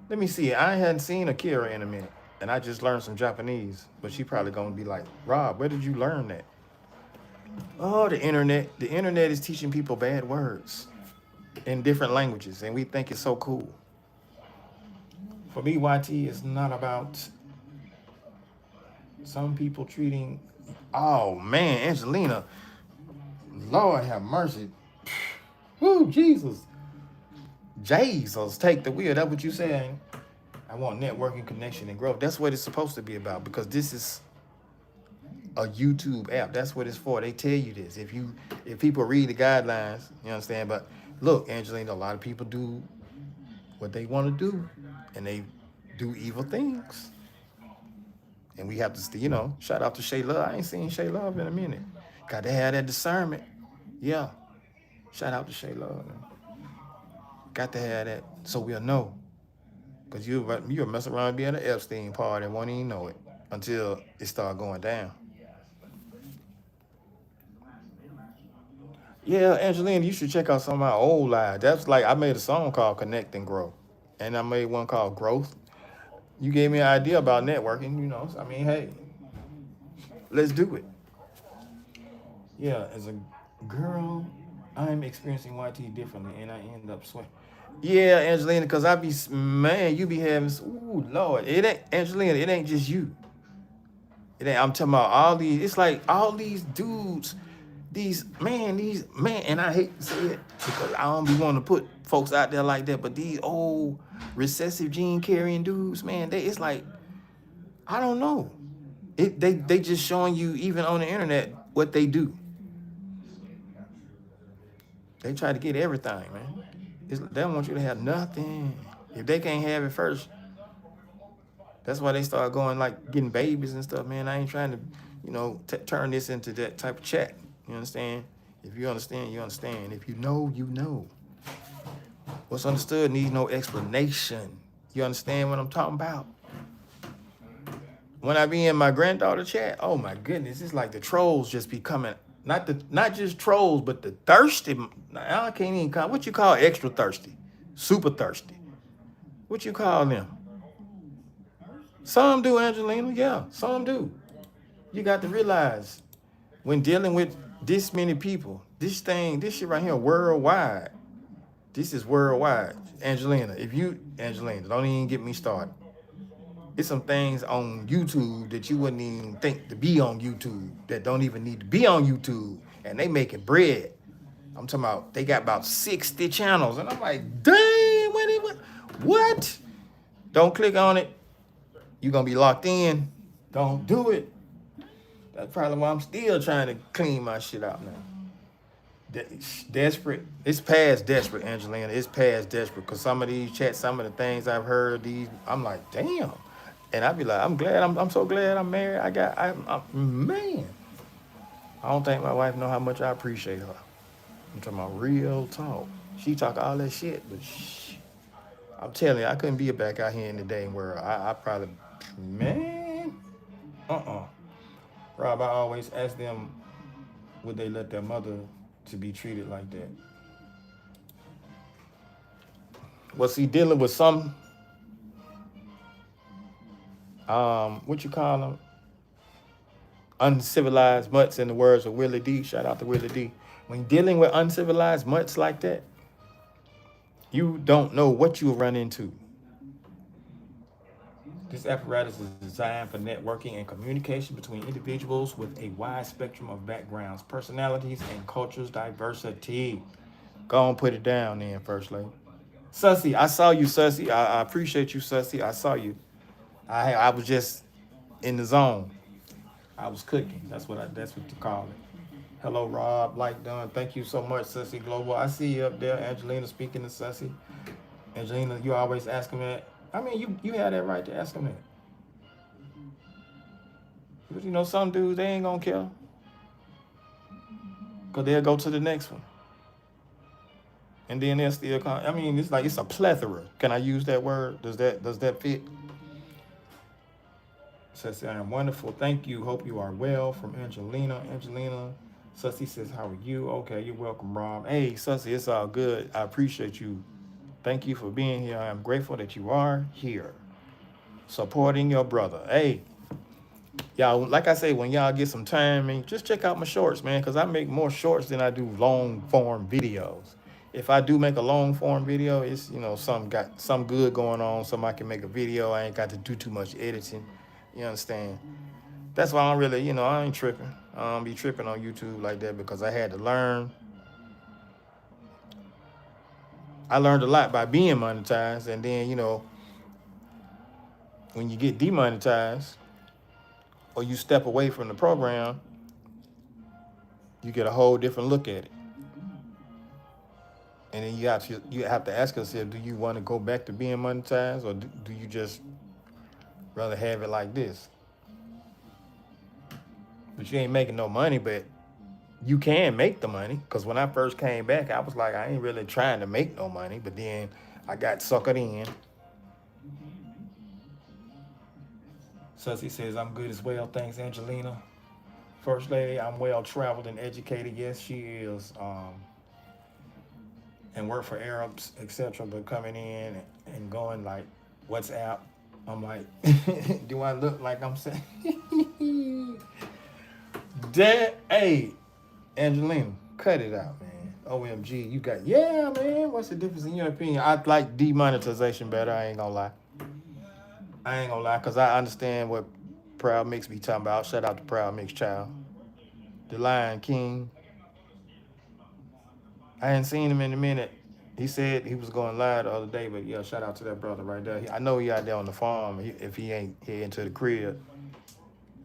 Let me see. I hadn't seen Akira in a minute. And I just learned some Japanese. But she probably going to be like, Rob, where did you learn that? Oh, the internet. The internet is teaching people bad words in different languages. And we think it's so cool. For me, YT is not about some people treating... Oh, man, Angelina. Lord have mercy. Whoo, Jesus. Take the wheel. That's what you saying. I want networking, connection, and growth. That's what it's supposed to be about, because this is a YouTube app. That's what it's for. They tell you this. If people read the guidelines, you understand. But look, Angelina, a lot of people do what they want to do, and they do evil things. And we have to, shout out to Shay Love. I ain't seen Shay Love in a minute. Got to have that discernment. Yeah. Shout out to Shay Love. Got to have that so we'll know. Because you'll mess around being an Epstein party and won't even know it until it start going down. Yeah, Angelina, you should check out some of my old lives. That's like, I made a song called Connect and Grow. And I made one called Growth. You gave me an idea about networking, So, I mean, hey, let's do it. Yeah, as a girl, I'm experiencing YT differently, and I end up sweating. Yeah, Angelina, because I be, man, you be having, ooh, Lord, it ain't, Angelina, it ain't just you. It ain't, I'm talking about all these, it's like all these dudes, these, man, and I hate to say it because I don't be wanting to put folks out there like that, but these old recessive gene carrying dudes, man, it's like, I don't know. They just showing you, even on the internet, what they do. They try to get everything, man. They don't want you to have nothing. If they can't have it first, that's why they start going like getting babies and stuff, man. I ain't trying to, turn this into that type of chat. You understand? If you understand, you understand. If you know, you know. What's understood needs no explanation. You understand what I'm talking about? When I be in my granddaughter chat, oh my goodness, it's like the trolls just be coming. Not just trolls, but the thirsty. I can't even call, what you call extra thirsty, super thirsty. What you call them? Some do, Angelina. Yeah, some do. You got to realize when dealing with this many people, this shit right here, worldwide. This is worldwide. Angelina, Angelina, don't even get me started. It's some things on YouTube that you wouldn't even think to be on YouTube, that don't even need to be on YouTube, and they making bread. I'm talking about, they got about 60 channels, and I'm like, dang, what? Don't click on it. You're gonna be locked in. Don't do it. That's probably why I'm still trying to clean my shit out now. Desperate. It's past desperate, Angelina. It's past desperate. Cause some of these chats, some of the things I've heard, I'm like, damn. And I be like, I'm so glad I'm married. Man. I don't think my wife know how much I appreciate her. I'm talking about real talk. She talk all that shit, but I'm telling you, I couldn't be back out here in the dating world. I probably, man, Rob, I always ask them, would they let their mother to be treated like that? Was he dealing with some, what you call them? Uncivilized mutts, in the words of Willie D. Shout out to Willie D. When dealing with uncivilized mutts like that, you don't know what you'll run into. This apparatus is designed for networking and communication between individuals with a wide spectrum of backgrounds, personalities, and cultures diversity. Go on, put it down then, First Lady. Sussy, I saw you, Sussy. I appreciate you, Sussy. I saw you. I was just in the zone. I was cooking. That's what you call it. Hello, Rob. Like done. Thank you so much, Sussy Global. I see you up there, Angelina, speaking to Sussy. Angelina, you always ask him that. I mean, you had that right to ask him that. But some dudes, they ain't gonna care. Cause they'll go to the next one. And then they'll still come. I mean, it's like it's a plethora. Can I use that word? Does that fit? Says, I am wonderful. Thank you. Hope you are well. From Angelina. Sussy says, how are you? Okay, you're welcome, Rob. Hey, Sussy, it's all good. I appreciate you. Thank you for being here. I am grateful that you are here, supporting your brother. Hey, y'all, like I say, when y'all get some time, man, just check out my shorts, man, because I make more shorts than I do long form videos. If I do make a long form video, it's, got some good going on, somebody can make a video. I ain't got to do too much editing. You understand? That's why I don't really, I ain't tripping. I don't be tripping on YouTube like that because I had to learn. I learned a lot by being monetized. And then, when you get demonetized or you step away from the program, you get a whole different look at it. And then you have to ask yourself, do you want to go back to being monetized, or do you just rather have it like this? But you ain't making no money, but you can make the money. Because when I first came back, I was like, I ain't really trying to make no money. But then I got suckered in. Sussy says, I'm good as well. Thanks, Angelina. First Lady, I'm well traveled and educated. Yes, she is. And work for Arabs, etc. But coming in and going like WhatsApp, I'm like, do I look like I'm saying? Hey, Angelina, cut it out, man. OMG, you got, yeah, man. What's the difference in your opinion? I like demonetization better. I ain't gonna lie. Because I understand what Proud Mix be talking about. Shout out to Proud Mix Child. The Lion King. I hadn't seen him in a minute. He said he was going live the other day, but yeah, shout out to that brother right there. I know he out there on the farm if he ain't heading to the crib.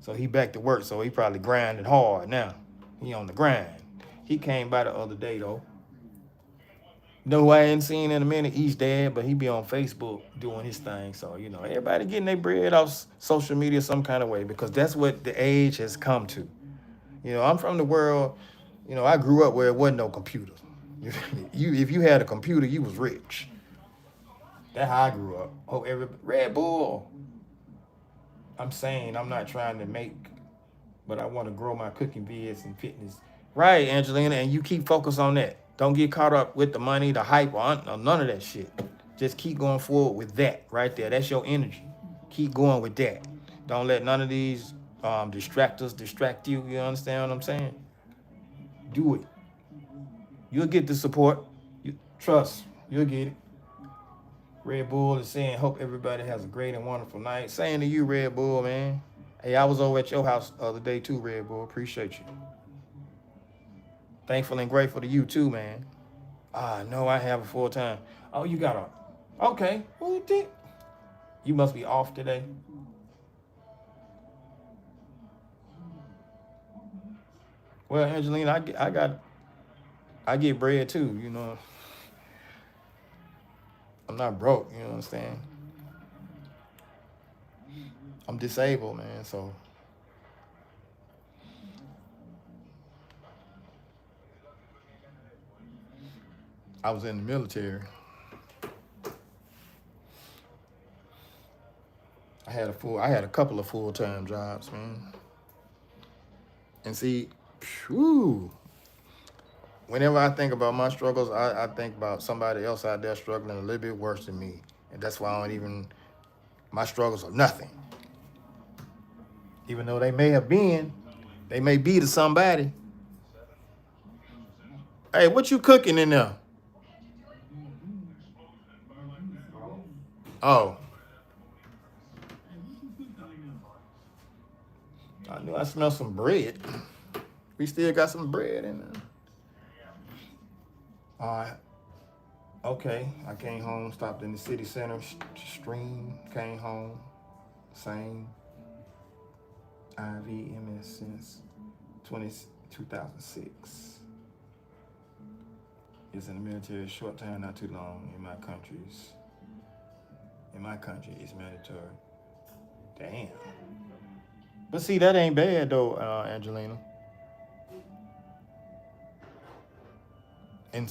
So he back to work, so he probably grinding hard now. He on the grind. He came by the other day, though. You know who I ain't seen in a minute? East Dad, but he be on Facebook doing his thing. So, everybody getting their bread off social media some kind of way because that's what the age has come to. I'm from the world, I grew up where it wasn't no computers. If you had a computer, you was rich. That's how I grew up. Oh, Red Bull. I'm saying I'm not trying to make, but I want to grow my cooking vids and fitness. Right, Angelina, and you keep focused on that. Don't get caught up with the money, the hype, or none of that shit. Just keep going forward with that right there. That's your energy. Keep going with that. Don't let none of these distractors distract you. You understand what I'm saying? Do it. You'll get the support. Trust. You'll get it. Red Bull is saying, hope everybody has a great and wonderful night. Saying to you, Red Bull, man. Hey, I was over at your house the other day too, Red Bull. Appreciate you. Thankful and grateful to you too, man. No, I have a full time. Oh, you got a. Okay. Who did? You must be off today. Well, Angelina, I get bread too. I'm not broke. You know what I'm saying? I'm disabled, man. So I was in the military. I had a couple of full-time jobs, man. And see, whew, whenever I think about my struggles, I think about somebody else out there struggling a little bit worse than me. And that's why my struggles are nothing. Even though they may be to somebody. Hey, what you cooking in there? Oh. I knew I smelled some bread. We still got some bread in there. Okay. I came home, stopped in the city center, stream, came home, same IVMS since 2006. Is in the military short time, not too long. In my country, it's mandatory. Damn. But see, that ain't bad though, Angelina. And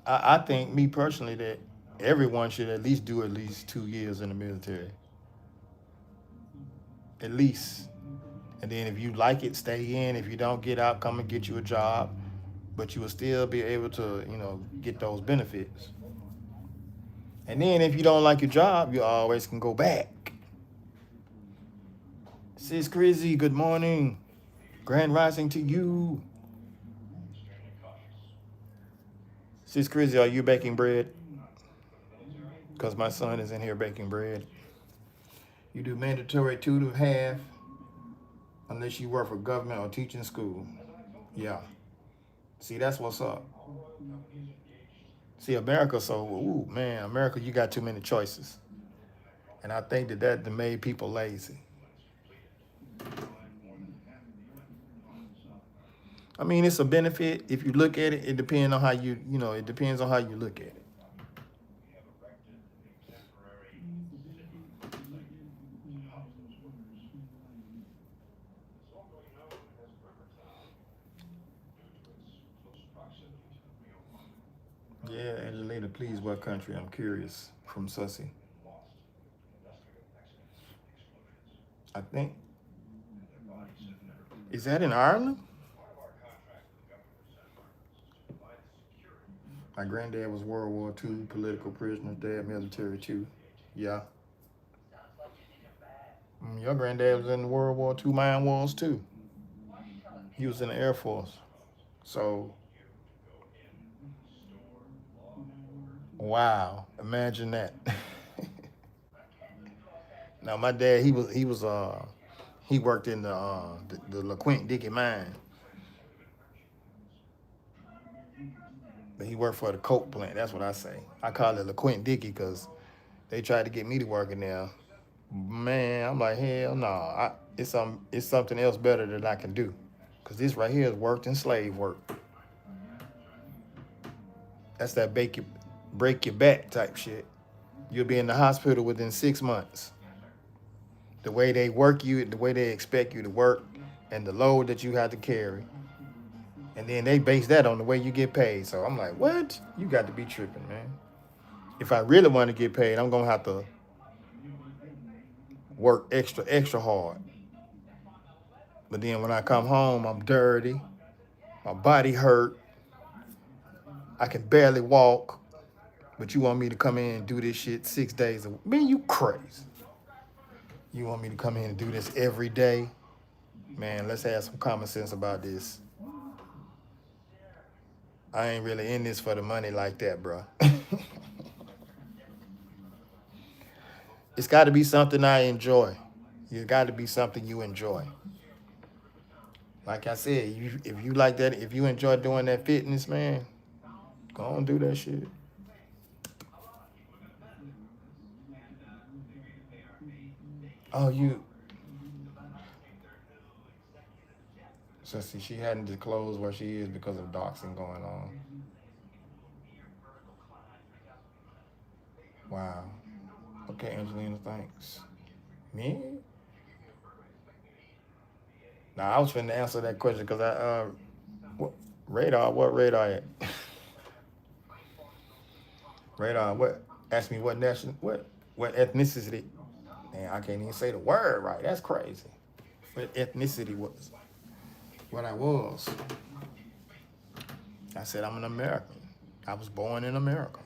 I think me personally that everyone should at least do at least 2 years in the military. At least. And then if you like it, stay in. If you don't get out, come and get you a job. But you will still be able to, get those benefits. And then if you don't like your job, you always can go back. Sis Crizzy, good morning. Grand rising to you. Sis Crizzy, are you baking bread? Because my son is in here baking bread. You do mandatory 2.5 unless you work for government or teaching school. Yeah. See, that's what's up. See, America, America, you got too many choices. And I think that made people lazy. I mean, it's a benefit. If you look at it, it depends on how it depends on how you look at it. Yeah, Angelina, please, what country? I'm curious. From Sussy. I think. Is that in Ireland? My granddad was World War II, political prisoner, dad military too. Yeah. Your granddad was in the World War II mine wars too. He was in the Air Force. So Wow, imagine that. Now my dad, he worked in the LaQuint Dickey mine, but he worked for the coke plant. That's what I say. I call it LaQuint Dickey because they tried to get me to work in there. Man, I'm like, hell no. It's something else better that I can do. Cause this right here is worked in slave work. That's that break your back type shit. You'll be in the hospital within 6 months. The way they work you, the way they expect you to work, and the load that you have to carry. And then they base that on the way you get paid. So I'm like, what? You got to be tripping, man. If I really want to get paid, I'm gonna have to work extra hard. But then when I come home, I'm dirty, my body hurt, I can barely walk. But you want me to come in and do this shit 6 days a week? Man, you crazy. You want me to come in and do this every day? Man, let's have some common sense about this. I ain't really in this for the money like that, bro. It's got to be something I enjoy. It's got to be something you enjoy. Like I said, if you like that, if you enjoy doing that fitness, man, go on do that shit. Oh, so see, she hadn't disclosed where she is because of doxing going on. Wow. Okay, Angelina, thanks. Me? Now I was finna answer that question because what What radar at? Radar, what? Ask me what what ethnicity. Man, I can't even say the word right. That's crazy. What ethnicity was? What I was. I said I'm an American. I was born in America.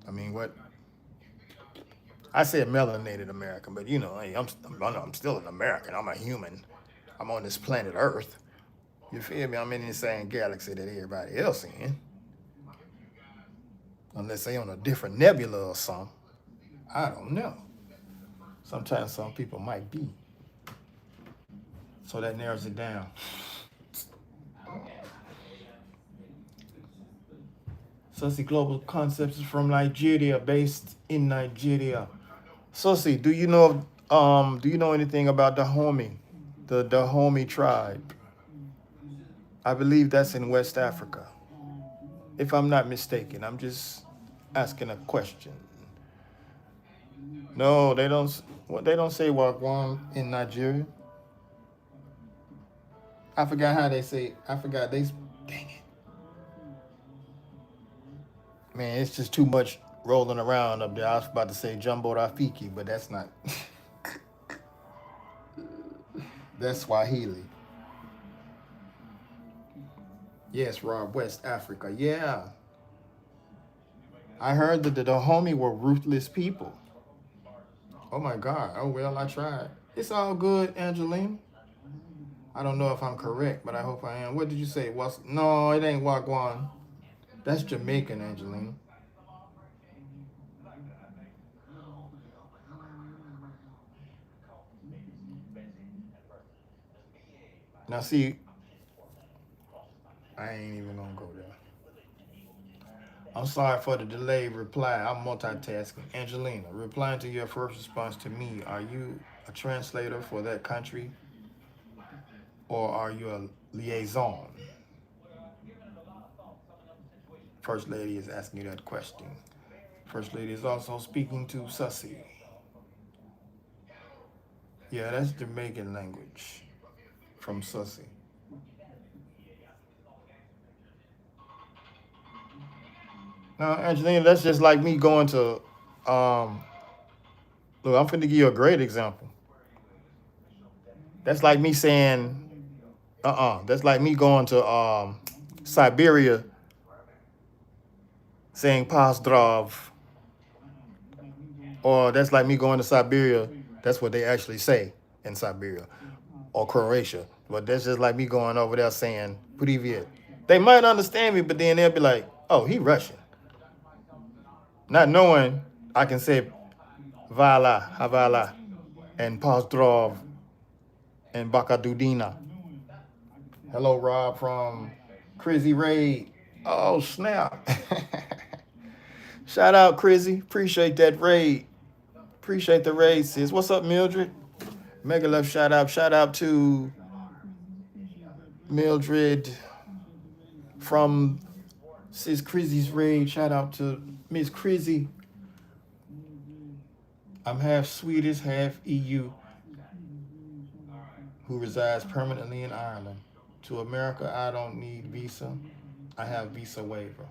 I mean, what? I said melanated American, but you know, hey, I'm still an American. I'm a human. I'm on this planet Earth. You feel me? I'm in the same galaxy that everybody else in. Unless they on a different nebula or something. I don't know. Sometimes some people might be. So that narrows it down. Sussy Global Concepts is from Nigeria, based in Nigeria. Sussy, do you know anything about the Dahomey tribe? I believe that's in West Africa. If I'm not mistaken, I'm just asking a question. No, they don't. What they don't say Wagwan in Nigeria. I forgot how they say. I forgot they. Dang it, man! It's just too much rolling around up there. I was about to say Jumbo Rafiki, but that's not. That's Swahili. Yes, Rob, West Africa. Yeah, I heard that the Dahomey were ruthless people. Oh my God. Oh well, I tried. It's all good, Angelina. I don't know if I'm correct, but I hope I am. What did you say? No, it ain't Wagwan. That's Jamaican, Angelina. Now see, I ain't even gonna go there. I'm sorry for the delayed reply. I'm multitasking. Angelina, replying to your first response to me, are you a translator for that country or are you a liaison? First Lady is asking you that question. First Lady is also speaking to Sussy. Yeah, that's Jamaican language from Sussy. Now, Angelina, that's just like me going to, look, I'm finna give you a great example. That's like me saying, that's like me going to Siberia saying Pozdrav, or that's like me going to Siberia. That's what they actually say in Siberia or Croatia. But that's just like me going over there saying Privyet. They might understand me, but then they'll be like, oh, he Russian. Not knowing, I can say Vala, Havala, and Pozdrov, and Bakadudina. Hello, Rob from Crizzy Raid. Oh, snap. Shout out, Crizzy. Appreciate that raid. Appreciate the raid, sis. What's up, Mildred? Mega love shout out. Shout out to Mildred from Sis Crizzy's raid. Shout out to Miss Crizzy. I'm half Swedish, half EU, who resides permanently in Ireland. To America, I don't need visa. I have visa waiver.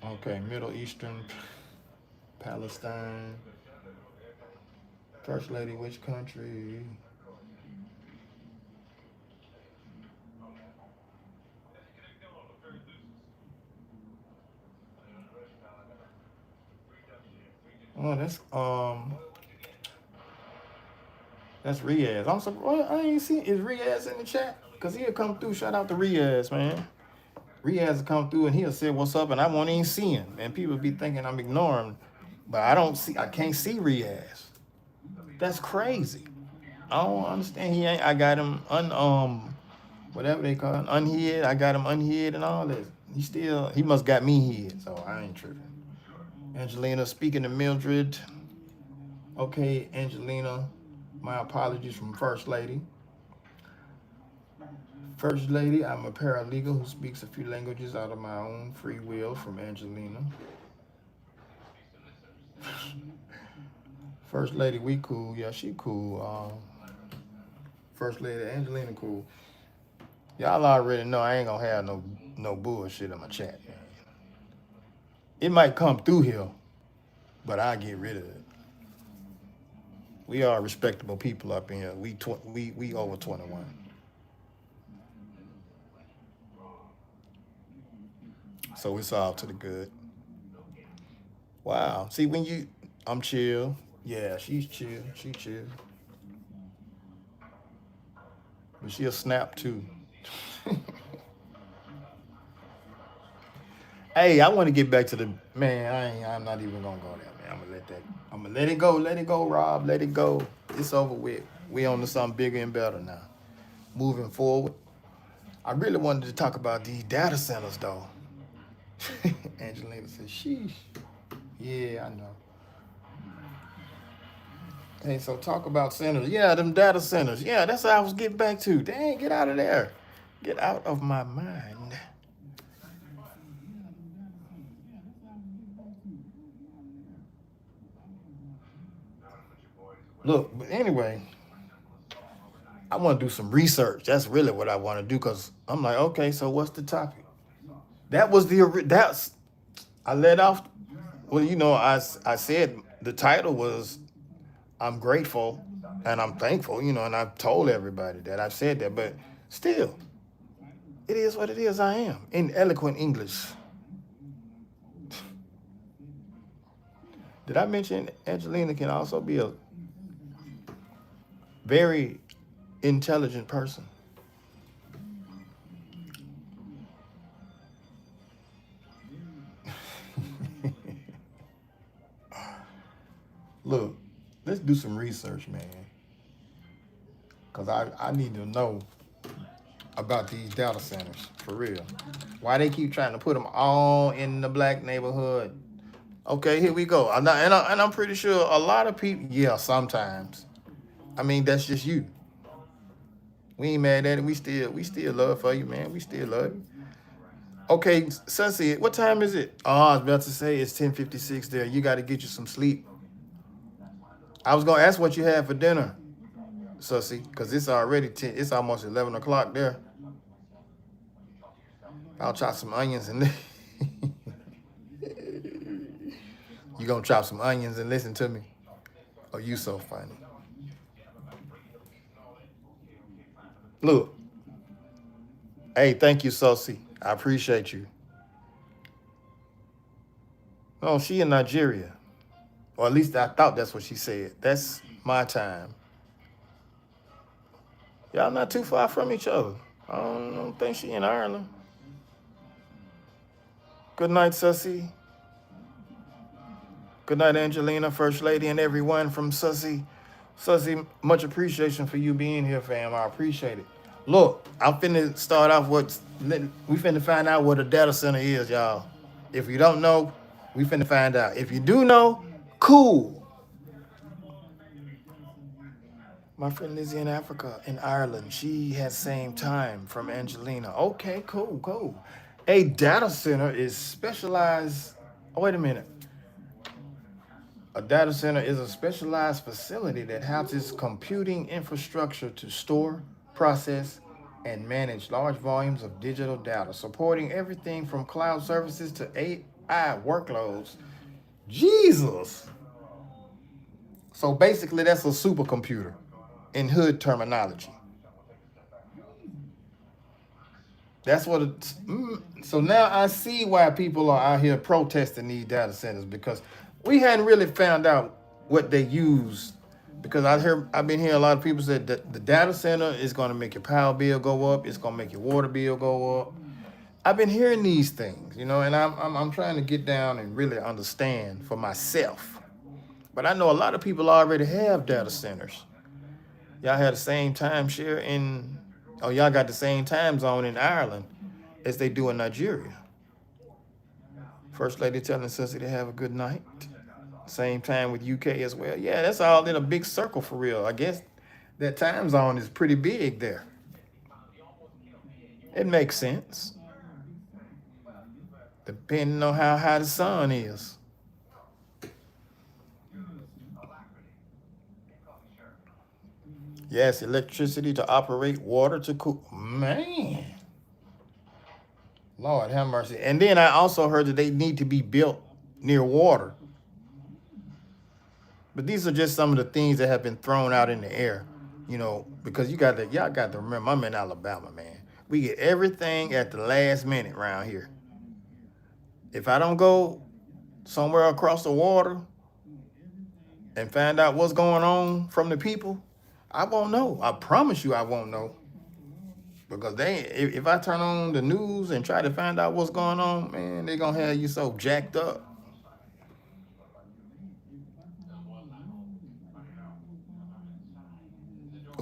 Okay, Middle Eastern, Palestine. First Lady, which country? Oh, that's Riaz. I'm surprised I ain't seen is Riaz in the chat because he'll come through. Shout out to Riaz, man. Riaz will come through and he'll say what's up, and I won't even see him. And people be thinking I'm ignoring, but I can't see Riaz. That's crazy. I don't understand. He ain't. I got him whatever they call it, unhid. I got him unhid and all this. He must got me hid, so I ain't tripping. Angelina speaking to Mildred. Okay, Angelina, my apologies from First Lady. First Lady, I'm a paralegal who speaks a few languages out of my own free will, from Angelina. First Lady, we cool. Yeah, she cool. First Lady Angelina cool. Y'all already know I ain't gonna have no bullshit in my chat, man. It might come through here, but I get rid of it. We are respectable people up in here. We over 21. So it's all to the good. Wow. See, I'm chill. Yeah, she's chill. She chill. But she'll snap too. Hey, I want to get back to the man. I'm not even gonna go there, man. I'm gonna let it go. Let it go, Rob. Let it go. It's over with. We on to something bigger and better now. Moving forward. I really wanted to talk about these data centers, though. Angelina said, sheesh. Yeah, I know. Hey, so talk about centers. Yeah, them data centers. Yeah, that's what I was getting back to. Dang, get out of there. Get out of my mind. Look, but anyway, I want to do some research. That's really what I want to do because I'm like, okay, so what's the topic? That's I let off. Well, I said the title was I'm grateful and I'm thankful, and I've told everybody that I've said that, but still, it is what it is. I am in eloquent English. Did I mention Angelina can also be a very intelligent person? Look, let's do some research, man. Because I need to know about these data centers, for real. Why they keep trying to put them all in the black neighborhood. Okay, here we go. And I'm pretty sure a lot of people, yeah, sometimes. I mean, that's just you. We ain't mad at it. We still love for you, man. We still love you. Okay, Sussy, what time is it? Oh, I was about to say it's 10:56 there. You got to get you some sleep. I was gonna ask what you had for dinner, Sussy, because it's already 10. It's almost 11 o'clock there. I'll chop some onions and you gonna chop some onions and listen to me? Oh, you so funny. Look, hey, thank you, Sussy. I appreciate you. Oh, she in Nigeria. Or at least I thought that's what she said. That's my time. Y'all not too far from each other. I don't think she in Ireland. Good night, Sussy. Good night, Angelina, First Lady, and everyone from Sussy. Sussy, much appreciation for you being here, fam. I appreciate it. Look, I'm finna start off we finna find out what a data center is, y'all. If you don't know, we finna find out. If you do know, cool. My friend Lizzie in Africa, in Ireland, she has same time from Angelina. Okay, cool, cool. A data center is specialized. Oh, wait a minute. A data center is a specialized facility that houses computing infrastructure to store, process, and manage large volumes of digital data, supporting everything from cloud services to AI workloads. Jesus! So basically, that's a supercomputer in hood terminology. That's what it's. So now I see why people are out here protesting these data centers because we hadn't really found out what they use. Because I've been hearing a lot of people say that the data center is going to make your power bill go up. It's going to make your water bill go up. I've been hearing these things, and I'm trying to get down and really understand for myself. But I know a lot of people already have data centers. Y'all had the same timeshare y'all got the same time zone in Ireland as they do in Nigeria. First Lady telling Sissy to have a good night. Same time with UK as well. Yeah, that's all in a big circle for real. I guess that time zone is pretty big there. It makes sense. Depending on how high the sun is. Yes, electricity to operate, water to cool. Man. Lord have mercy. And then I also heard that they need to be built near water. But these are just some of the things that have been thrown out in the air, because y'all got to remember, I'm in Alabama, man. We get everything at the last minute around here. If I don't go somewhere across the water and find out what's going on from the people, I won't know. I promise you I won't know. Because if I turn on the news and try to find out what's going on, man, they're going to have you so jacked up.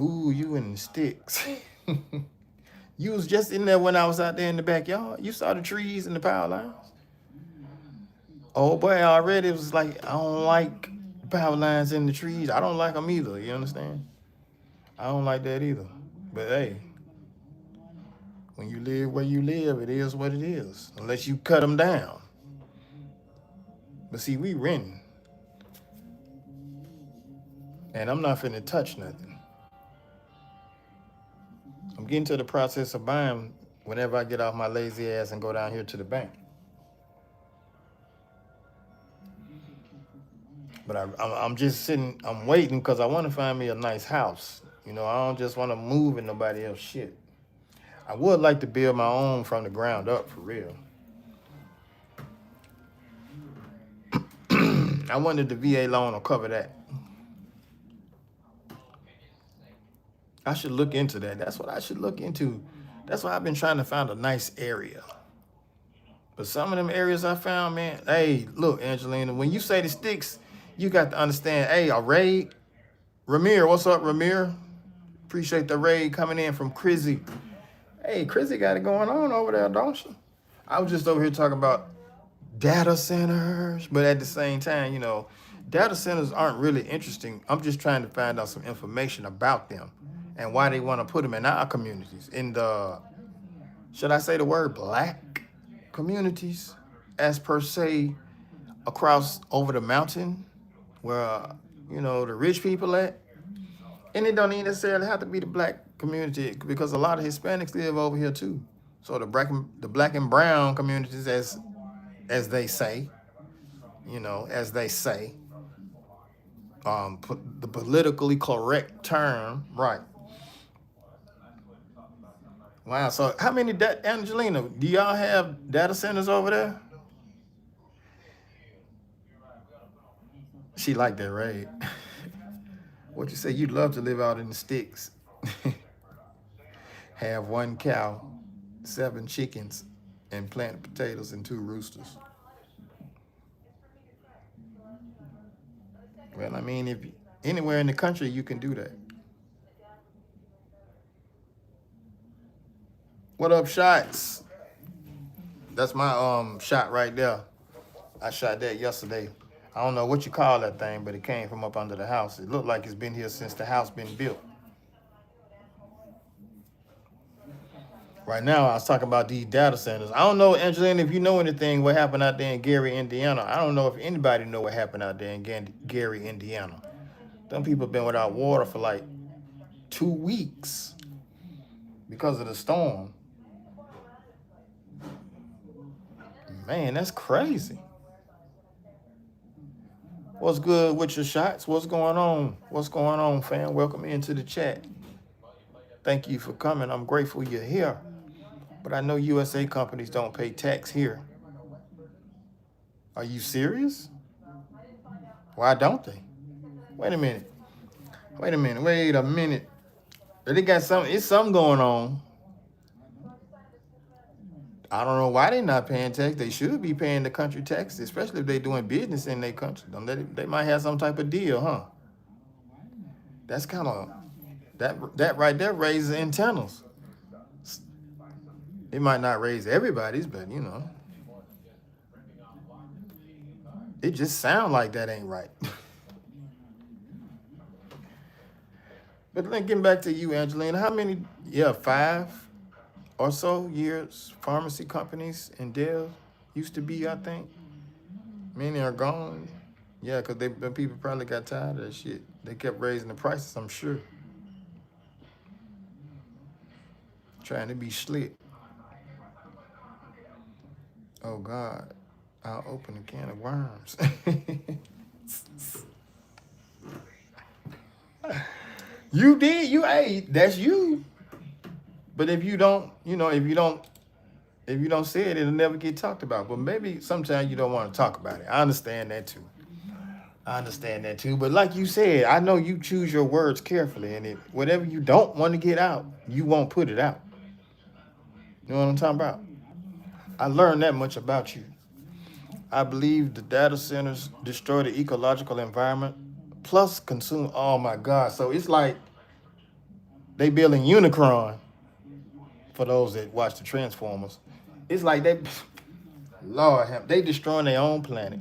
Ooh, you in the sticks. You was just in there when I was out there in the backyard. You saw the trees and the power lines. Oh boy, already it was like, I don't like power lines in the trees. I don't like them either, you understand? I don't like that either. But hey, when you live where you live, it is what it is. Unless you cut them down. But see, we renting. And I'm not finna touch nothing. I'm getting to the process of buying whenever I get off my lazy ass and go down here to the bank. But I'm just sitting, I'm waiting because I want to find me a nice house. I don't just want to move in nobody else's shit. I would like to build my own from the ground up for real. I wondered the VA loan will cover that. I should look into that. That's what I should look into. That's why I've been trying to find a nice area. But some of them areas I found, man, hey, look, Angelina, when you say the sticks, you got to understand, hey, a raid. Ramir, what's up, Ramir? Appreciate the raid coming in from Crizzy. Hey, Crizzy got it going on over there, don't she? I was just over here talking about data centers, but at the same time, data centers aren't really interesting. I'm just trying to find out some information about them and why they want to put them in our communities. In the, should I say the word black communities, as per se, across over the mountain where, the rich people at. And it don't even necessarily have to be the black community because a lot of Hispanics live over here too. So the black and brown communities, as they say, the politically correct term, right? Wow. So how many, Angelina, do y'all have data centers over there? She like that, right? What you say? You'd love to live out in the sticks. Have one cow, 7 chickens, and planted potatoes and 2 roosters. Well, I mean, if anywhere in the country you can do that. What up, shots? That's my shot right there. I shot that yesterday. I don't know what you call that thing, but it came from up under the house. It looked like it's been here since the house been built. Right now, I was talking about these data centers. I don't know, Angelina, if you know anything what happened out there in Gary, Indiana. I don't know if anybody know what happened out there in Gary, Indiana. Them people been without water for like 2 weeks because of the storm. Man, that's crazy. What's good with your shots? What's going on? What's going on, fam? Welcome into the chat. Thank you for coming. I'm grateful you're here. But I know USA companies don't pay tax here. Are you serious? Why don't they? Wait a minute. Wait a minute. Wait a minute. They got something. It's something going on. I don't know why they're not paying tax. They should be paying the country tax, especially if they're doing business in their country. They might have some type of deal, huh? That's kind of that right there raises antennas. It might not raise everybody's, but you know, it just sounds like that ain't right. But then getting back to you, Angelina, how many? Yeah, 5 or so years pharmacy companies in Dell used to be, I think. Many are gone. Yeah, because the people probably got tired of that shit. They kept raising the prices, I'm sure. Trying to be slick. Oh, God. I'll open a can of worms. You did. Hey, that's you. But if you don't, if you don't say it, it'll never get talked about. But maybe sometimes you don't want to talk about it. I understand that too. But like you said, I know you choose your words carefully, and whatever you don't want to get out, you won't put it out. You know what I'm talking about? I learned that much about you. I believe the data centers destroy the ecological environment, plus consume. Oh my God! So it's like they building Unicron. For those that watch the Transformers, it's like Lord, they destroying their own planet.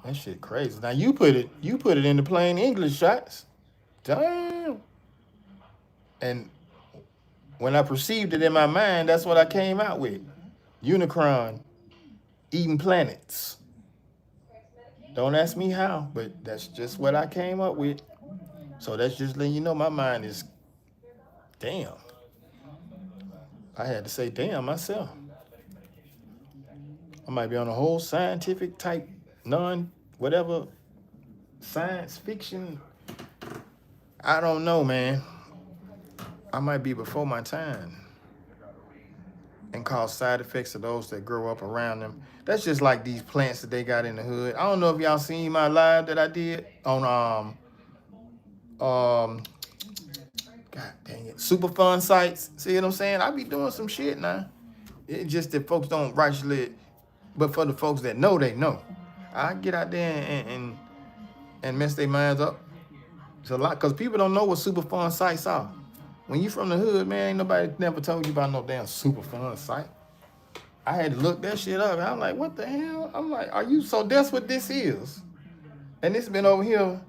That shit crazy. Now you put it into plain English, shots. Damn. And when I perceived it in my mind, that's what I came out with. Unicron eating planets. Don't ask me how, but that's just what I came up with. So that's just letting you know my mind is damn. I had to say damn myself. I might be on a whole scientific type, whatever, science fiction. I don't know, man. I might be before my time and cause side effects to those that grow up around them. That's just like these plants that they got in the hood. I don't know if y'all seen my live that I did on God dang it, super fun sites. See what I'm saying? I be doing some shit now. It's just that folks don't rightfully it, but for the folks that know, they know. I get out there and mess their minds up. It's a lot because people don't know what super fun sites are. When you from the hood, man, ain't nobody never told you about no damn super fun site. I had to look that shit up. And I'm like, what the hell? I'm like, so that's what this is. And it's been over here.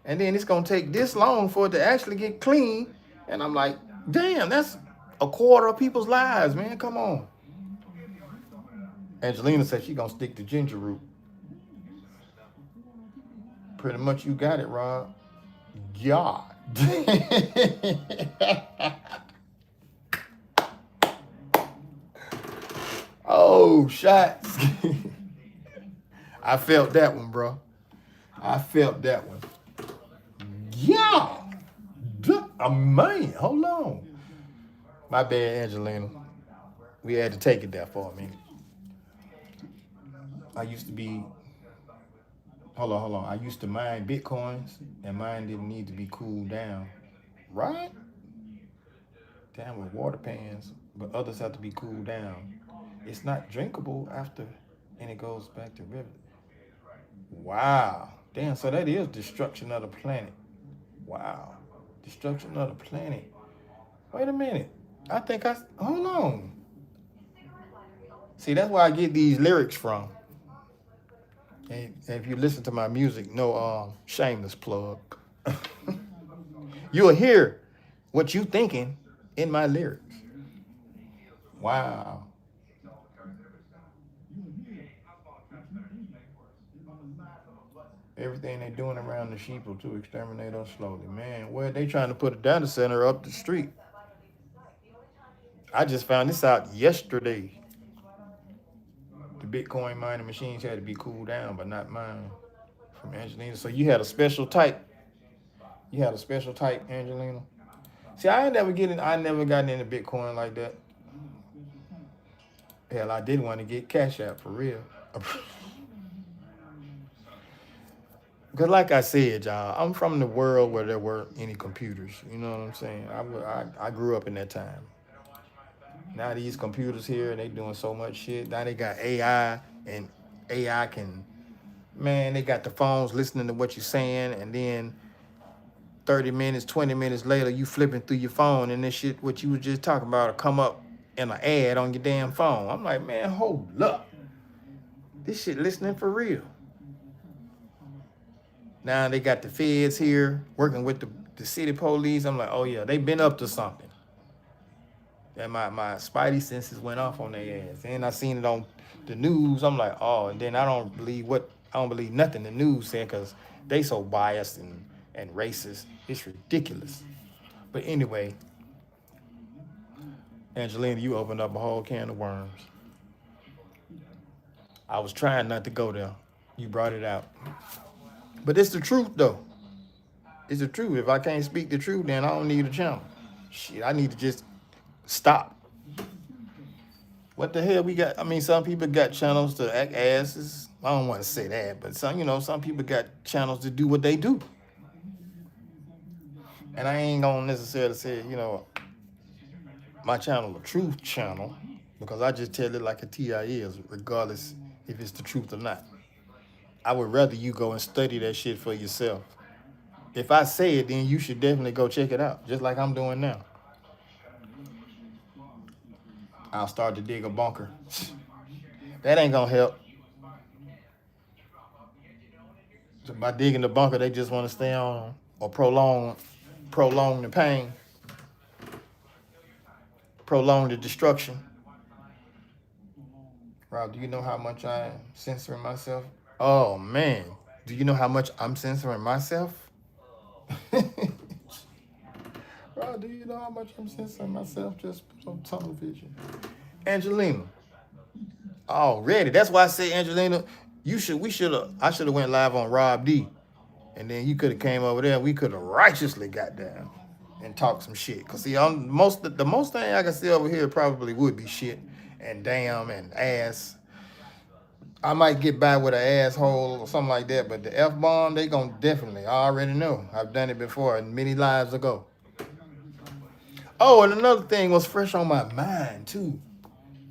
And then it's going to take this long for it to actually get clean. And I'm like, damn, that's a quarter of people's lives, man. Come on. Angelina said she going to stick to ginger root. Pretty much you got it, Rob. God. Oh, shots. I felt that one, bro. I felt that one. Yeah. Man, hold on. My bad, Angelina. We had to take it there for a minute. I used to be, hold on. I used to mine Bitcoins, and mine didn't need to be cooled down. Right? Damn, with water pans, but others have to be cooled down. It's not drinkable after, and it goes back to river. Wow. Damn, so that is destruction of the planet. Wow. Destruction of the planet. Wait a minute. I think hold on. See, that's where I get these lyrics from. And if you listen to my music, no shameless plug. You'll hear what you thinking in my lyrics. Wow. Everything they doing around the sheeple to exterminate us slowly. Man, where they trying to put a data center up the street? I just found this out yesterday. The Bitcoin mining machines had to be cooled down, but not mine. From Angelina. So you had a special type. You had a special type, Angelina. See, I never gotten into Bitcoin like that. Hell, I did want to get Cash App for real. Because like I said, y'all, I'm from the world where there weren't any computers. You know what I'm saying? I grew up in that time. Now these computers here, and they doing so much shit. Now they got AI, and AI can, man, they got the phones listening to what you're saying, and then 30 minutes, 20 minutes later, you flipping through your phone, and this shit, what you was just talking about, will come up in an ad on your damn phone. I'm like, man, hold up. This shit listening for real. Now they got the feds here working with the city police. I'm like, oh yeah, they been up to something. And my spidey senses went off on their ass. And I seen it on the news. I'm like, oh, and then I don't believe nothing the news said because they so biased and racist. It's ridiculous. But anyway, Angelina, you opened up a whole can of worms. I was trying not to go there. You brought it out. But it's the truth though. It's the truth. If I can't speak the truth, then I don't need a channel. Shit, I need to just stop. What the hell we got? I mean, some people got channels to act asses. I don't want to say that, but some people got channels to do what they do. And I ain't gonna necessarily say, my channel a truth channel, because I just tell it like a TI is, regardless if it's the truth or not. I would rather you go and study that shit for yourself. If I say it, then you should definitely go check it out, just like I'm doing now. I'll start to dig a bunker. That ain't gonna help. So by digging the bunker, they just want to stay on or prolong the pain, prolong the destruction. Rob, do you know how much I'm censoring myself? Oh man, do you know how much I'm censoring myself? Rob, do you know how much I'm censoring myself just on television? Angelina, already. That's why I say, Angelina, I should have went live on Rob D. And then you could have came over there. We could have righteously got down and talked some shit. Cause see, the most thing I can see over here probably would be shit and damn and ass. I might get by with an asshole or something like that, but the F-bomb, they gonna definitely. I already know. I've done it before and many lives ago. Oh, and another thing was fresh on my mind too.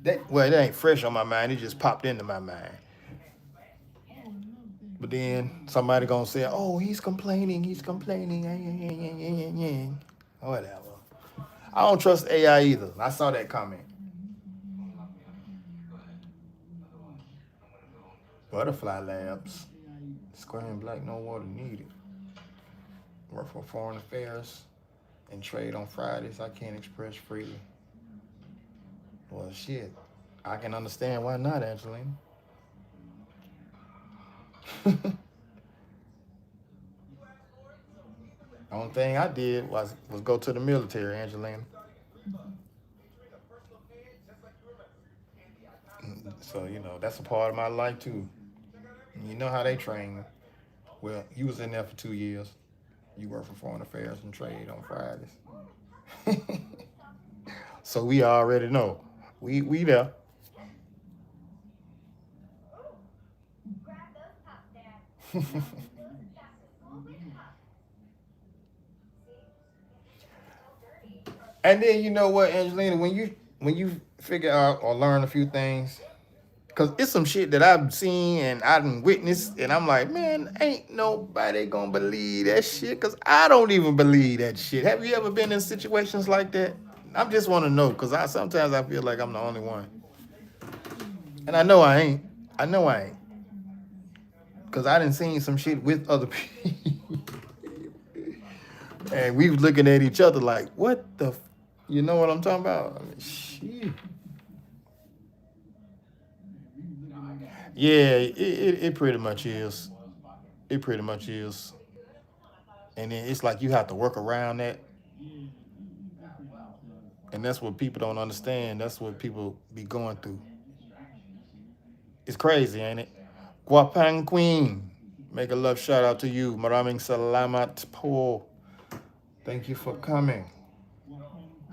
It ain't fresh on my mind. It just popped into my mind. But then somebody gonna say, "Oh, he's complaining. Whatever." I don't trust AI either. I saw that comment. Butterfly Labs. Square and black, no water needed. Work for foreign affairs and trade on Fridays. I can't express freely. Well, shit. I can understand why not, Angelina. The only thing I did was go to the military, Angelina. So, that's a part of my life too. You know how they train. Well, you was in there for 2 years. You work for foreign affairs and trade on Fridays. So we already know. We there. And then you know what, Angelina, when you figure out or learn a few things, cause it's some shit that I've seen and I done witnessed, and I'm like, man, ain't nobody gonna believe that shit, cause I don't even believe that shit. Have you ever been in situations like that? I just want to know, cause I sometimes I feel like I'm the only one, and I know I ain't. I know I ain't, cause I done seen some shit with other people, and we was looking at each other like, what the, you know what I'm talking about? I mean, shit. Yeah, it pretty much is. It pretty much is. And then it's like you have to work around that. And that's what people don't understand. That's what people be going through. It's crazy, ain't it? Guapang Queen. Make a love shout out to you. Maraming salamat po. Thank you for coming.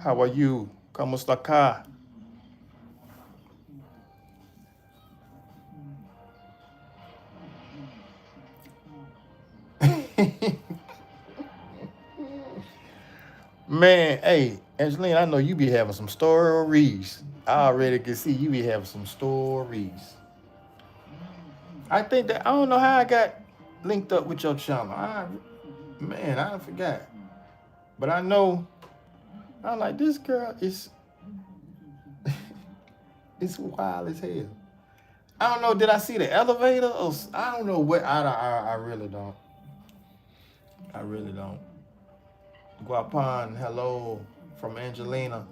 How are you? Kamusta ka? Man, hey, Angelina, I know you be having some stories. I already can see you be having some stories. I think that I don't know how I got linked up with your channel. Man, I forgot. But I know I'm like this girl is it's wild as hell. I don't know. Did I see the elevator? Or I don't know what. I really don't. I really don't. Guapan, hello from Angelina,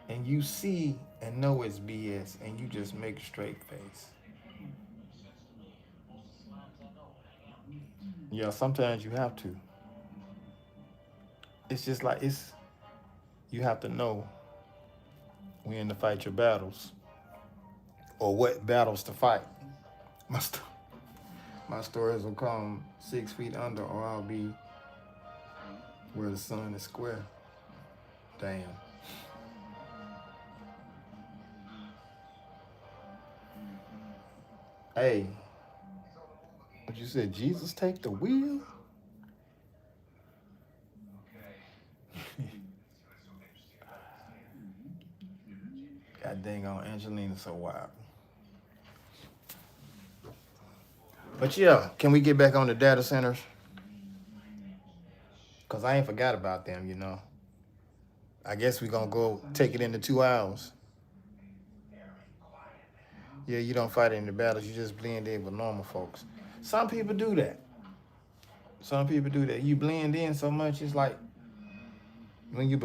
and you see and know it's BS, and you just make a straight face. Yeah, sometimes you have to. It's just like it's. You have to know when to fight your battles or what battles to fight. My st- my stories will come 6 feet under, or I'll be where the sun is square. Damn. Hey, what you said? Jesus take the wheel? God dang on Angelina so wild. But yeah, can we get back on the data centers? Cause I ain't forgot about them, you know. I guess we gonna go take it into 2 hours. Yeah, you don't fight any battles, you just blend in with normal folks. Some people do that. Some people do that. You blend in so much, it's like when you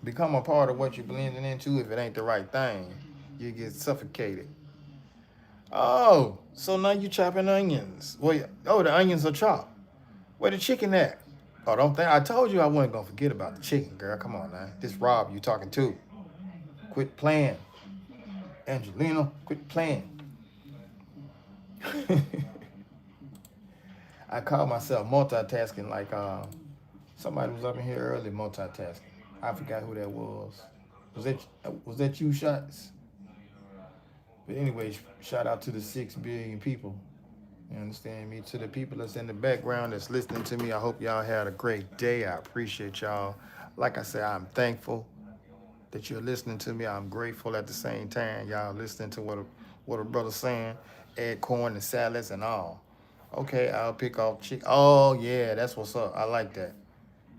become a part of what you're blending into, if it ain't the right thing, you get suffocated. Oh, so now you chopping onions. Well, oh, the onions are chopped. Where the chicken at? Oh, don't think I told you I wasn't gonna forget about the chicken, girl. Come on now. This Rob you talking to. Quit playing. Angelina, quit playing. I call myself multitasking like somebody was up in here early multitasking. I forgot who that was. Was that you, Shots? But anyway, shout out to the 6 billion people. You understand me? To the people that's in the background that's listening to me, I hope y'all had a great day. I appreciate y'all. Like I said, I'm thankful that you're listening to me. I'm grateful at the same time. Y'all listening to what a brother's saying. Add corn and salads and all. Okay, I'll pick off chicken. Oh yeah, that's what's up. I like that.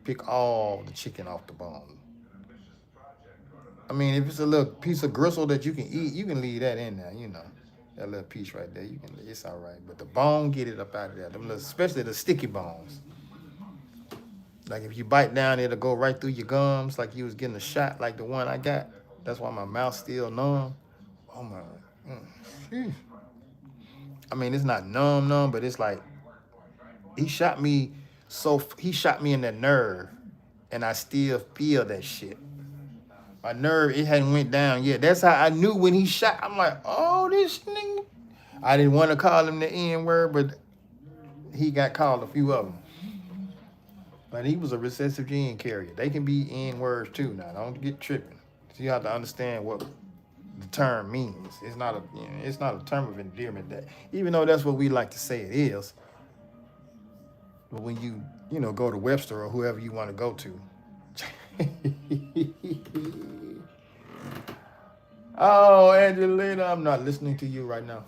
Pick all the chicken off the bone. I mean, if it's a little piece of gristle that you can eat, you can leave that in there. You know, that little piece right there. You can. It's all right. But the bone, get it up out of there. Them especially the sticky bones. Like if you bite down, it'll go right through your gums, like you was getting a shot, like the one I got. That's why my mouth's still numb. Oh my. Mm. I mean, it's not numb, but it's like he shot me. He shot me in the nerve, and I still feel that shit. My nerve, it hadn't went down yet. That's how I knew when he shot. I'm like, oh, this nigga. I didn't want to call him the N word, but he got called a few of them. But he was a recessive gene carrier. They can be N words too. Now, don't get tripping. So you have to understand what the term means. It's not it's not a term of endearment that, even though that's what we like to say it is. But when you go to Webster or whoever you want to go to, Oh, Angelina, I'm not listening to you right now.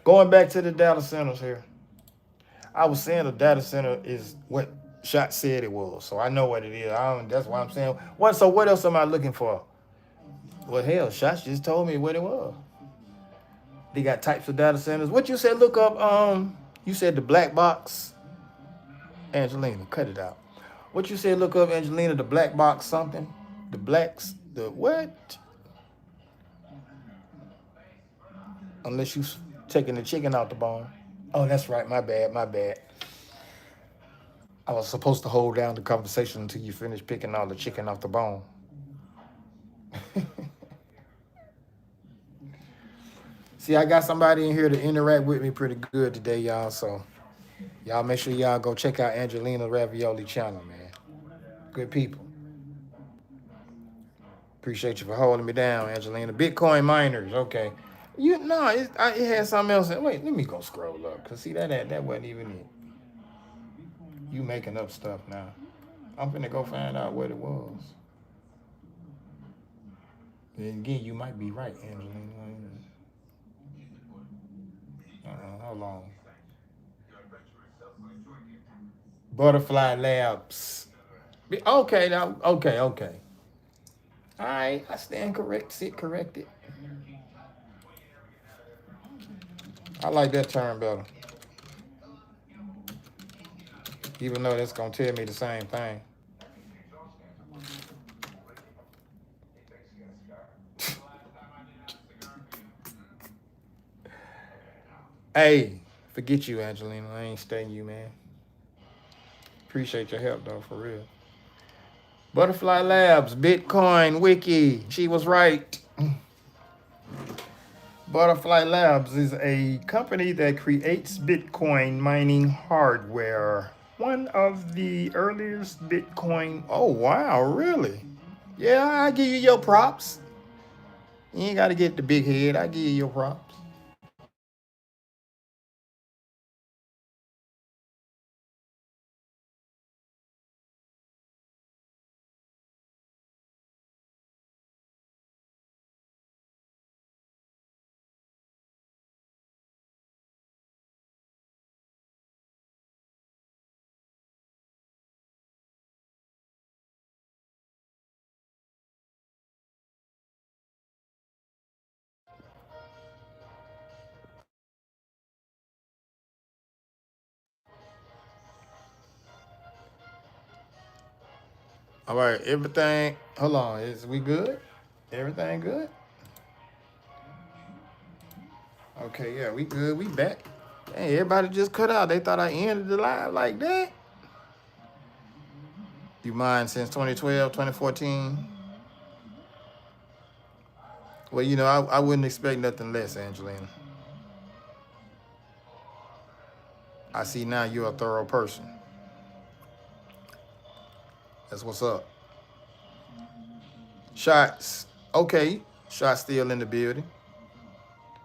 Going back to the data centers here. I was saying a data center is what Shot said it was, so I know what it is. That's why I'm saying what. So what else am I looking for? Well, hell, Shot just told me what it was. They got types of data centers. What you said? Look up. You said the black box. Angelina, cut it out. What you said? Look up, Angelina, the black box something. The blacks. The what? Unless you taking the chicken out the bone. Oh, that's right. My bad. My bad. I was supposed to hold down the conversation until you finish picking all the chicken off the bone. See, I got somebody in here to interact with me pretty good today, y'all. So y'all make sure y'all go check out Angelina Ravioli channel, man. Good people. Appreciate you for holding me down, Angelina. Bitcoin miners, okay. You no, it had something else. Wait, let me go scroll up. Cause see that wasn't even it. You making up stuff now. I'm finna go find out what it was. And again, you might be right, Angelina. Hold on. Butterfly Labs. Okay, now, okay. All right, I stand correct. Sit corrected. I like that term better, even though that's gonna tell me the same thing. Hey, forget you, Angelina. I ain't studying you, man. Appreciate your help, though, for real. Butterfly Labs, Bitcoin Wiki. She was right. Butterfly Labs is a company that creates Bitcoin mining hardware. One of the earliest Bitcoin. Oh, wow, really? Yeah, I give you your props. You ain't got to get the big head. I give you your props. All right, everything. Hold on, is we good? Everything good? Okay, yeah, we good. We back. Hey, everybody just cut out. They thought I ended the live like that. You mind since 2012, 2014? Well, I wouldn't expect nothing less, Angelina. I see now you're a thorough person. That's what's up. Shots. Okay. Shots still in the building.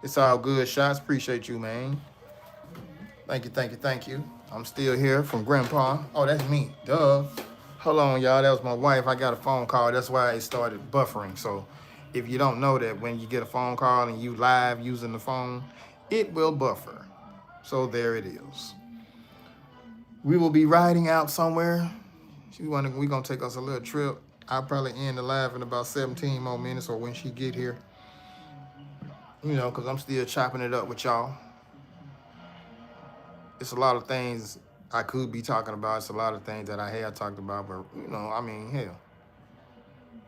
It's all good, Shots. Appreciate you, man. Thank you. I'm still here from Grandpa. Oh, that's me. Duh. Hold on, y'all. That was my wife. I got a phone call. That's why it started buffering. So if you don't know that when you get a phone call and you live using the phone, it will buffer. So there it is. We will be riding out somewhere. We're gonna take us a little trip. I'll probably end the live in about 17 more minutes or when she get here. Because I'm still chopping it up with y'all. It's a lot of things I could be talking about. It's a lot of things that I have talked about, but hell.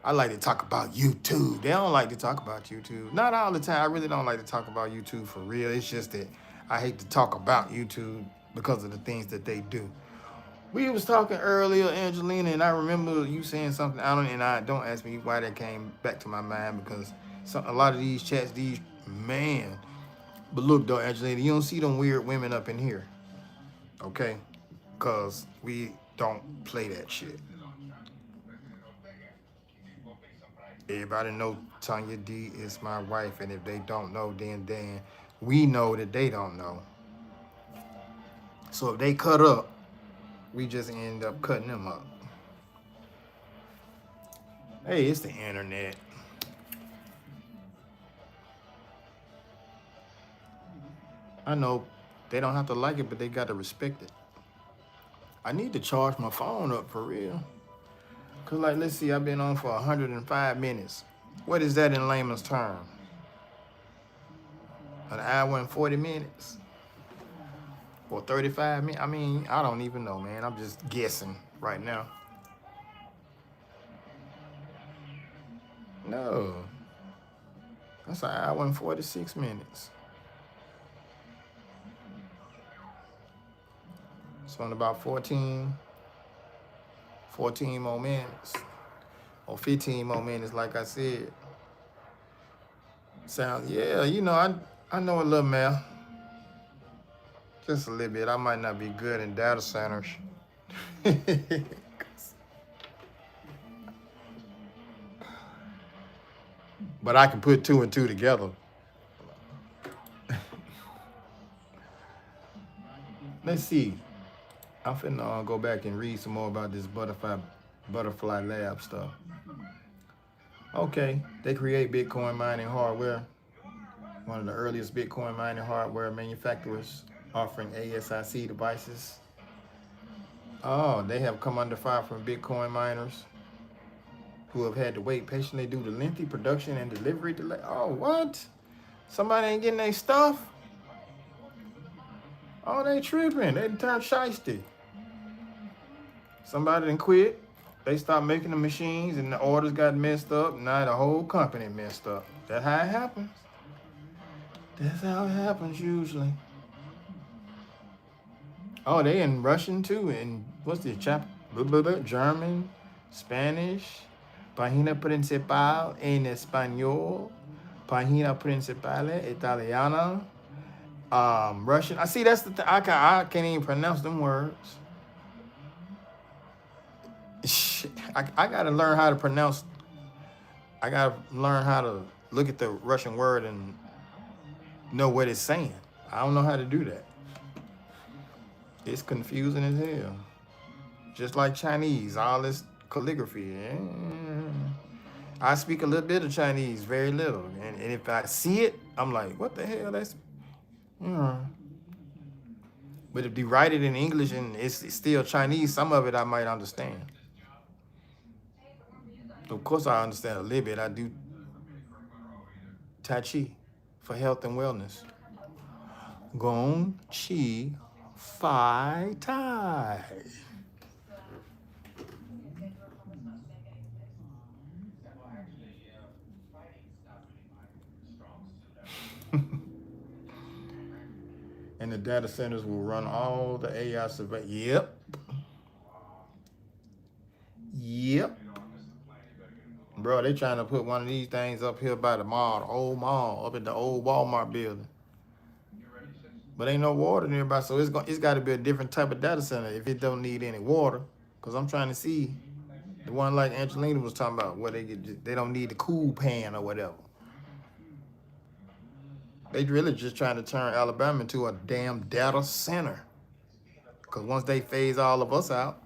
I like to talk about YouTube. They don't like to talk about YouTube. Not all the time. I really don't like to talk about YouTube for real. It's just that I hate to talk about YouTube because of the things that they do. We was talking earlier, Angelina, and I remember you saying something. Don't ask me why that came back to my mind because a lot of these chats, man. But look though, Angelina, you don't see them weird women up in here, okay? Cause we don't play that shit. Everybody know Tanya D is my wife, and if they don't know, then we know that they don't know. So if they cut up, we just end up cutting them up. Hey, it's the internet. I know they don't have to like it, but they got to respect it. I need to charge my phone up for real. Cause like, let's see, I've been on for 105 minutes. What is that in layman's term? An hour and 40 minutes? Or 35 minutes? I mean, I don't even know, man. I'm just guessing right now. No. That's an hour and 46 minutes. So in about 14 more minutes. Or 15 more minutes, like I said. Sounds, yeah, you know, I know a little math. Just a little bit. I might not be good in data centers. But I can put two and two together. Let's see. I'm finna go back and read some more about this butterfly lab stuff. Okay, they create Bitcoin mining hardware. One of the earliest Bitcoin mining hardware manufacturers offering ASIC devices. Oh, they have come under fire from Bitcoin miners who have had to wait patiently due to lengthy production and delivery delay. Oh, what? Somebody ain't getting their stuff? Oh, they tripping. They turned shiesty. Somebody done quit. They stopped making the machines and the orders got messed up. Now the whole company messed up. That's how it happens. That's how it happens usually. Oh, they in Russian too. And what's this? German, Spanish, Página principal en español, Página principal italiana, Russian. I see that's the thing. I can't even pronounce them words. I gotta learn how to pronounce. I gotta learn how to look at the Russian word and know what it's saying. I don't know how to do that. It's confusing as hell. Just like Chinese, all this calligraphy. I speak a little bit of Chinese, very little. And if I see it, I'm like, what the hell? That's. But if they write it in English and it's still Chinese, some of it I might understand. Of course, I understand a little bit. I do Tai Chi for health and wellness. Gong Chi Phi Tai. And the data centers will run all the AI survey. Yep. Bro, they trying to put one of these things up here by the mall, the old mall, up at the old Walmart building. But ain't no water nearby, so it's got to be a different type of data center if it don't need any water. Cause I'm trying to see the one like Angelina was talking about, where they don't need the cool pan or whatever. They really just trying to turn Alabama into a damn data center. Cause once they phase all of us out,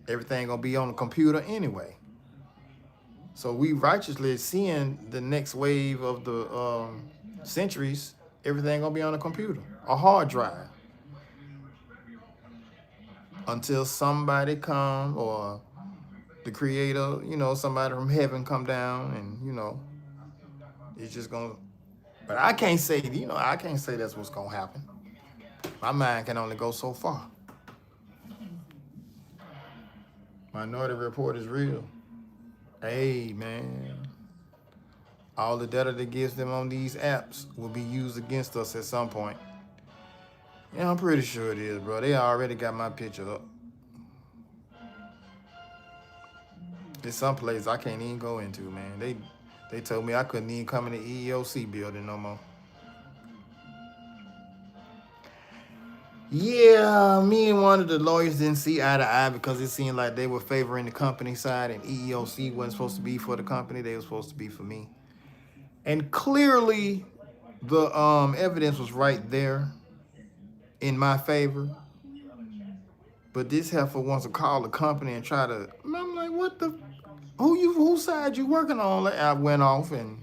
everything gonna be on the computer anyway. So we righteously seeing the next wave of the centuries. Everything gonna be on a computer, a hard drive, until somebody come or the creator, somebody from heaven come down and it's just gonna. But I can't say, I can't say that's what's gonna happen. My mind can only go so far. Minority Report is real. Hey, man. All the data that gives them on these apps will be used against us at some point. Yeah, I'm pretty sure it is, bro. They already got my picture up. There's some place I can't even go into, man. They told me I couldn't even come in the EEOC building no more. Yeah, me and one of the lawyers didn't see eye to eye because it seemed like they were favoring the company side and EEOC wasn't supposed to be for the company. They were supposed to be for me. And clearly the evidence was right there in my favor. But this heifer wants to call the company and try to. I'm like, what the, whose side you working on? I went off and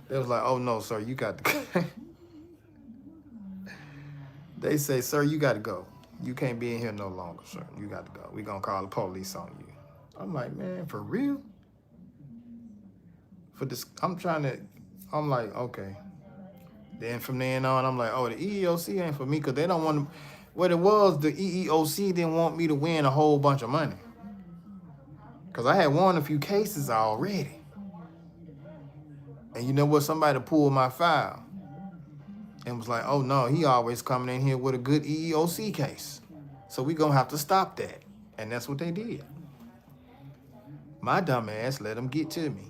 they was like, oh no, sir, you got to. They say, sir, you got to go. You can't be in here no longer, sir. You got to go. We gonna call the police on you. I'm like, man, for real? For this, I'm like, okay. Then from then on, I'm like, oh, the EEOC ain't for me because they don't want to. What it was, the EEOC didn't want me to win a whole bunch of money because I had won a few cases already. And you know what? Somebody pulled my file and was like, oh no, he always coming in here with a good EEOC case. So we gonna have to stop that. And that's what they did. My dumb ass let them get to me.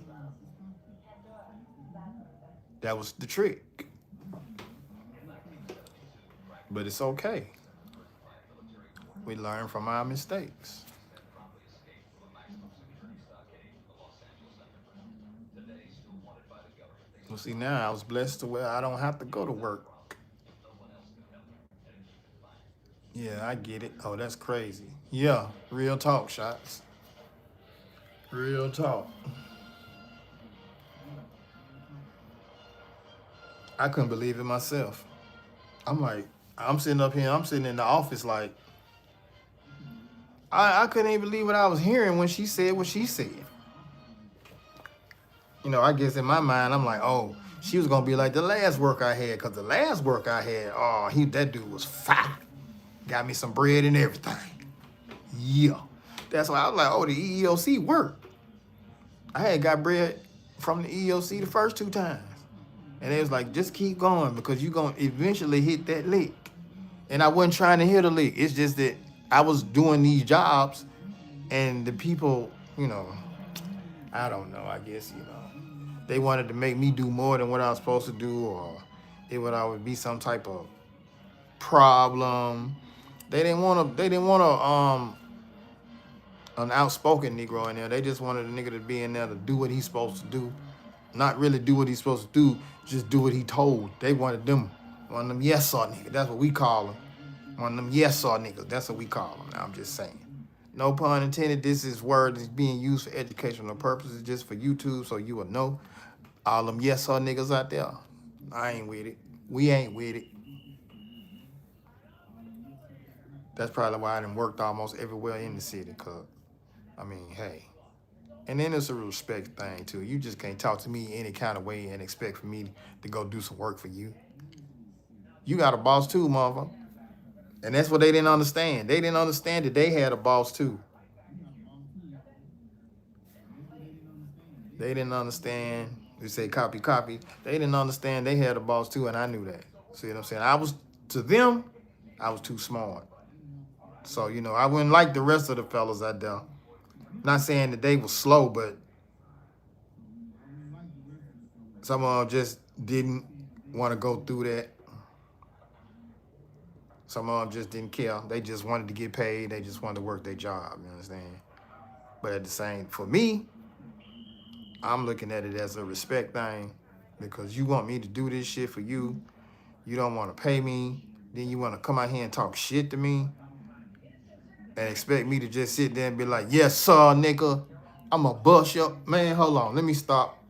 That was the trick. But it's okay. We learn from our mistakes. Well, see, now I was blessed to where I don't have to go to work. Yeah, I get it. Oh, that's crazy. Yeah, real talk, shots. Real talk. I couldn't believe it myself. I'm like, I'm sitting up here, I'm sitting in the office like, I couldn't even believe what I was hearing when she said what she said. You know, I guess in my mind, I'm like, oh, she was gonna be like the last work I had, because the last work I had, oh, that dude was fat. Got me some bread and everything. Yeah. That's why I was like, oh, the EEOC worked. I had got bread from the EEOC the first 2 times. And it was like, just keep going because you're going to eventually hit that lick. And I wasn't trying to hit a lick. It's just that I was doing these jobs and the people, you know, I don't know, I guess, you know, they wanted to make me do more than what I was supposed to do, or it would be some type of problem. They didn't want an outspoken Negro in there. They just wanted a nigga to be in there to do what he's supposed to do. Not really do what he's supposed to do, just do what he told. They wanted one of them yes sir niggas. That's what we call them. One of them yes sir niggas. That's what we call them. Now I'm just saying. No pun intended. This is word is being used for educational purposes, just for YouTube, so you will know. All them yes sir niggas out there, I ain't with it. We ain't with it. That's probably why I done worked almost everywhere in the city, cause I mean, hey. And then it's a respect thing too. You just can't talk to me any kind of way and expect for me to go do some work for you. You got a boss too, motherfucker. And that's what they didn't understand. They didn't understand that they had a boss too. They didn't understand. We say copy. They didn't understand they had a boss too, and I knew that. See what I'm saying? To them, I was too smart. So, you know, I wouldn't like the rest of the fellas out there. Not saying that they were slow, but some of them just didn't want to go through that. Some of them just didn't care. They just wanted to get paid. They just wanted to work their job, you understand? But at the same, for me, I'm looking at it as a respect thing, because you want me to do this shit for you. You don't want to pay me. Then you want to come out here and talk shit to me and expect me to just sit there and be like, yes, sir, nigga. I'm going to bust you up. Man, hold on. Let me stop.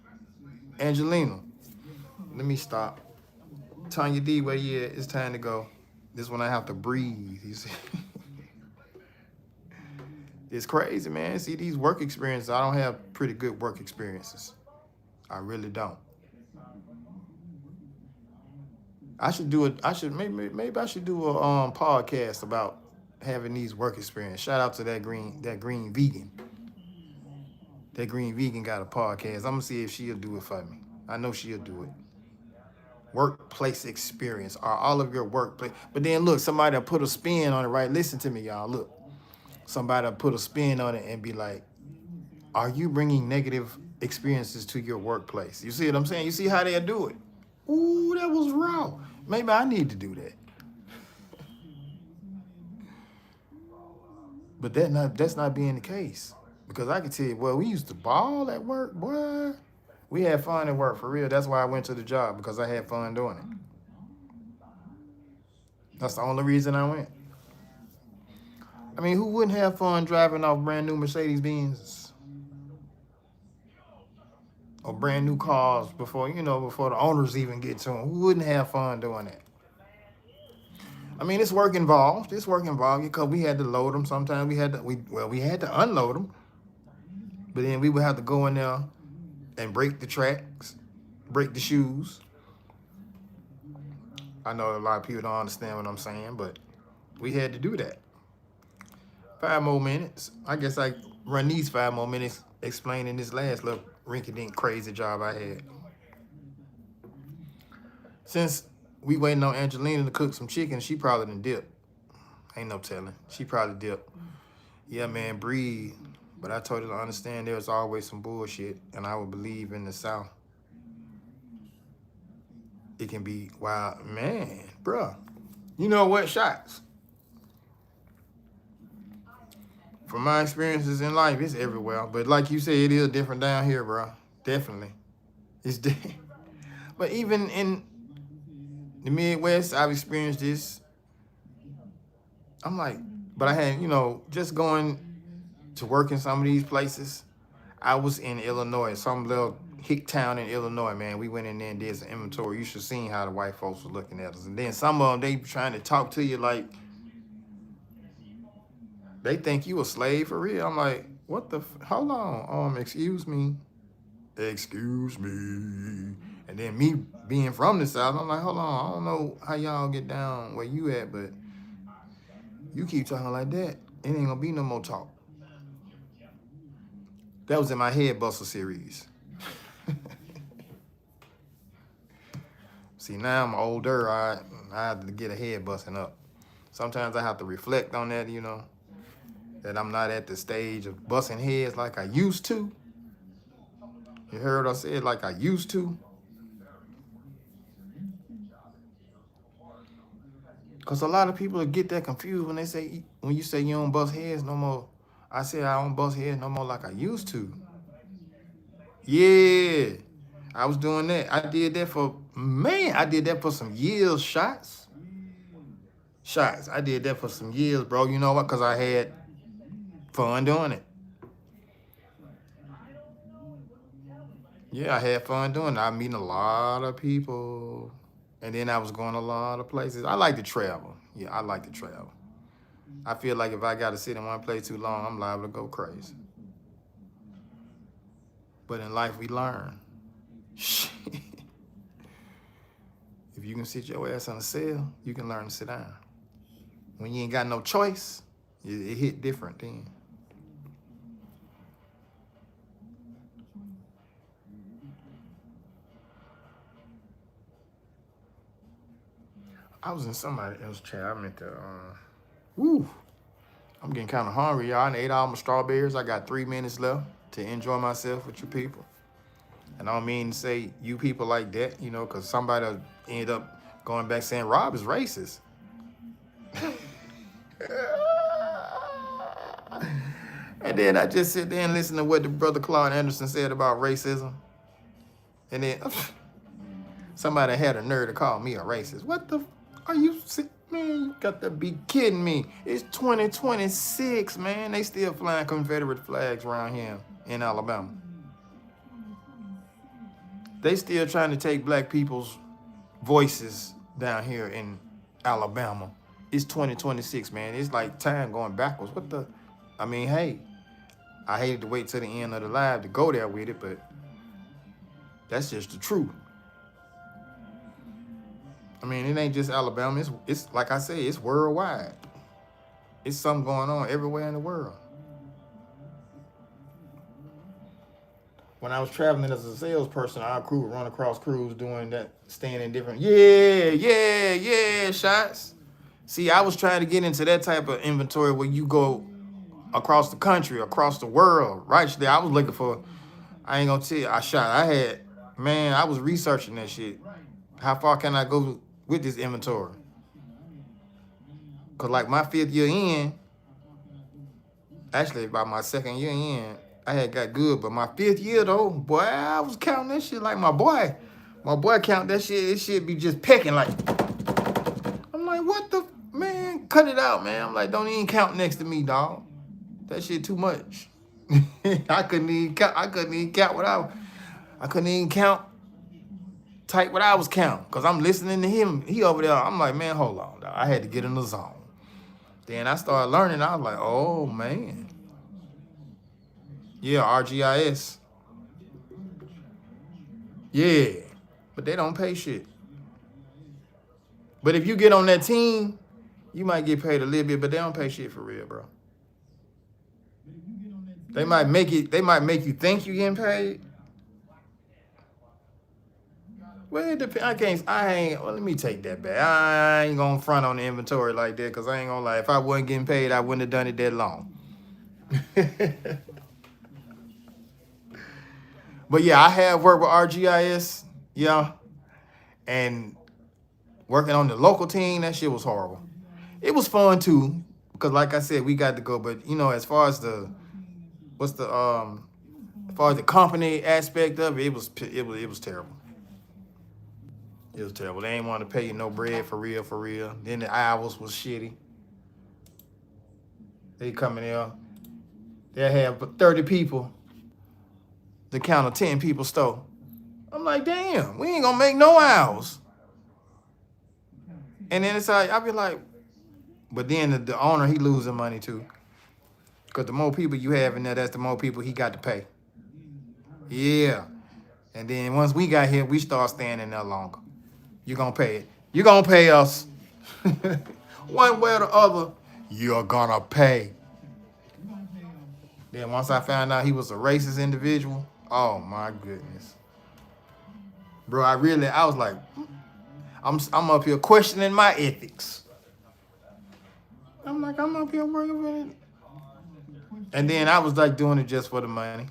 Angelina, let me stop. Tanya D, where you at? It's time to go. This one I have to breathe, you see. It's crazy, man. See, these work experiences, I don't have pretty good work experiences. I really don't. Maybe I should do a podcast about having these work experience. Shout out to that green vegan. That green vegan got a podcast. I'm gonna see if she'll do it for me. I know she'll do it. Workplace experience. Are all of your workplace? But then look, somebody put a spin on it, right? Listen to me, y'all. Look, somebody put a spin on it and be like, are you bringing negative experiences to your workplace? You see what I'm saying? You see how they do it? Ooh, that was raw. Maybe I need to do that. But that's not being the case. Because I can tell you, well, we used to ball at work, boy. We had fun at work, for real. That's why I went to the job, because I had fun doing it. That's the only reason I went. I mean, who wouldn't have fun driving off brand new Mercedes Benz or brand new cars before the owners even get to them? Who wouldn't have fun doing that? I mean, it's work involved. It's work involved because we had to load them. Sometimes we had to unload them, but then we would have to go in there and break the tracks, break the shoes. I know a lot of people don't understand what I'm saying, but we had to do that. 5 more minutes. I guess I run these 5 more minutes explaining this last little rinky-dink crazy job I had. Since we waiting on Angelina to cook some chicken, she probably done dipped. Ain't no telling. She probably dipped. Yeah, man, breathe. But I told her to understand there's always some bullshit, and I would believe in the South. It can be wild. Man, bruh. You know what? Shots. From my experiences in life, it's everywhere. But like you said, it is different down here, bro. Definitely. It's different. But even in the Midwest, I've experienced this. I'm like, but I had, just going to work in some of these places. I was in Illinois, some little hick town in Illinois, man. We went in there and did some inventory. You should have seen how the white folks were looking at us. And then some of them, they trying to talk to you like they think you a slave for real. I'm like, what the, hold on, excuse me. And then me being from the South, I'm like, hold on, I don't know how y'all get down where you at, but you keep talking like that, it ain't gonna be no more talk. That was in my Head Buster series. See, now I'm older, I have to get a head busting up. Sometimes I have to reflect on that, that I'm not at the stage of busting heads like I used to. You heard what I said, like I used to? Because a lot of people get that confused when you say you don't bust heads no more. I said I don't bust heads no more like I used to. Yeah, I was doing that. I did that for some years, shots. I did that for some years, bro. You know what? Because I had fun doing it. Yeah, I had fun doing it. I meeting a lot of people. And then I was going a lot of places. I like to travel. Yeah, I like to travel. I feel like if I got to sit in one place too long, I'm liable to go crazy. But in life, we learn. If you can sit your ass on a cell, you can learn to sit down. When you ain't got no choice, it hit different then. I was in somebody else's chat. I meant to, I'm getting kind of hungry, y'all. I ate all my strawberries. I got 3 minutes left to enjoy myself with you people. And I don't mean to say you people like that, because somebody will end up going back saying Rob is racist. And then I just sit there and listen to what the brother Claude Anderson said about racism. And then somebody had a nerve to call me a racist. What the are you, man, you got to be kidding me. It's 2026, man. They still flying Confederate flags around here in Alabama. They still trying to take black people's voices down here in Alabama. It's 2026, man. It's like time going backwards. Hey, I hated to wait till the end of the live to go there with it, but that's just the truth. It ain't just Alabama. It's like I say, it's worldwide. It's something going on everywhere in the world. When I was traveling as a salesperson, our crew would run across crews doing that, staying in different, yeah, shots. See, I was trying to get into that type of inventory where you go across the country, across the world, right there. I was looking for, I ain't gonna tell you, I was researching that shit. How far can I go with this inventory? Cause like my 5th year in, actually by my 2nd year in, I had got good. But my 5th year though, boy, I was counting that shit like my boy. My boy count that shit, it should be just pecking like. I'm like, what the? Man, cut it out, man. I'm like, don't even count next to me, dog. That shit too much. I couldn't even count. I couldn't even count what I couldn't even count. Type what I was counting, cause I'm listening to him. He over there. I'm like, man, hold on, dog. I had to get in the zone. Then I started learning. I was like, oh man, yeah, RGIS, yeah, but they don't pay shit. But if you get on that team, you might get paid a little bit, but they don't pay shit for real, bro. They might make it. They might make you think you getting paid. Well, it depends. I ain't. Well, let me take that back. I ain't gonna front on the inventory like that, cause I ain't gonna lie. If I wasn't getting paid, I wouldn't have done it that long. But yeah, I have worked with RGIS, yeah, and working on the local team, that shit was horrible. It was fun too, because like I said, we got to go. But you know, as far as the as far as the company aspect of it, it was terrible. It was terrible. They ain't want to pay you no bread for real, for real. Then the hours was shitty. They come in there, they have 30 people to count a 10 people store. I'm like, damn, we ain't gonna make no hours. And then it's like, I be like, but then the owner, he losing money too. Because the more people you have in there, that's the more people he got to pay. Yeah. And then once we got here, we start staying in there longer. You're going to pay it. You're going to pay us. One way or the other, you're going to pay. Then once I found out he was a racist individual, oh my goodness. Bro, I was like, I'm up here questioning my ethics. I'm like, I'm up here working with it. And then I was like doing it just for the money.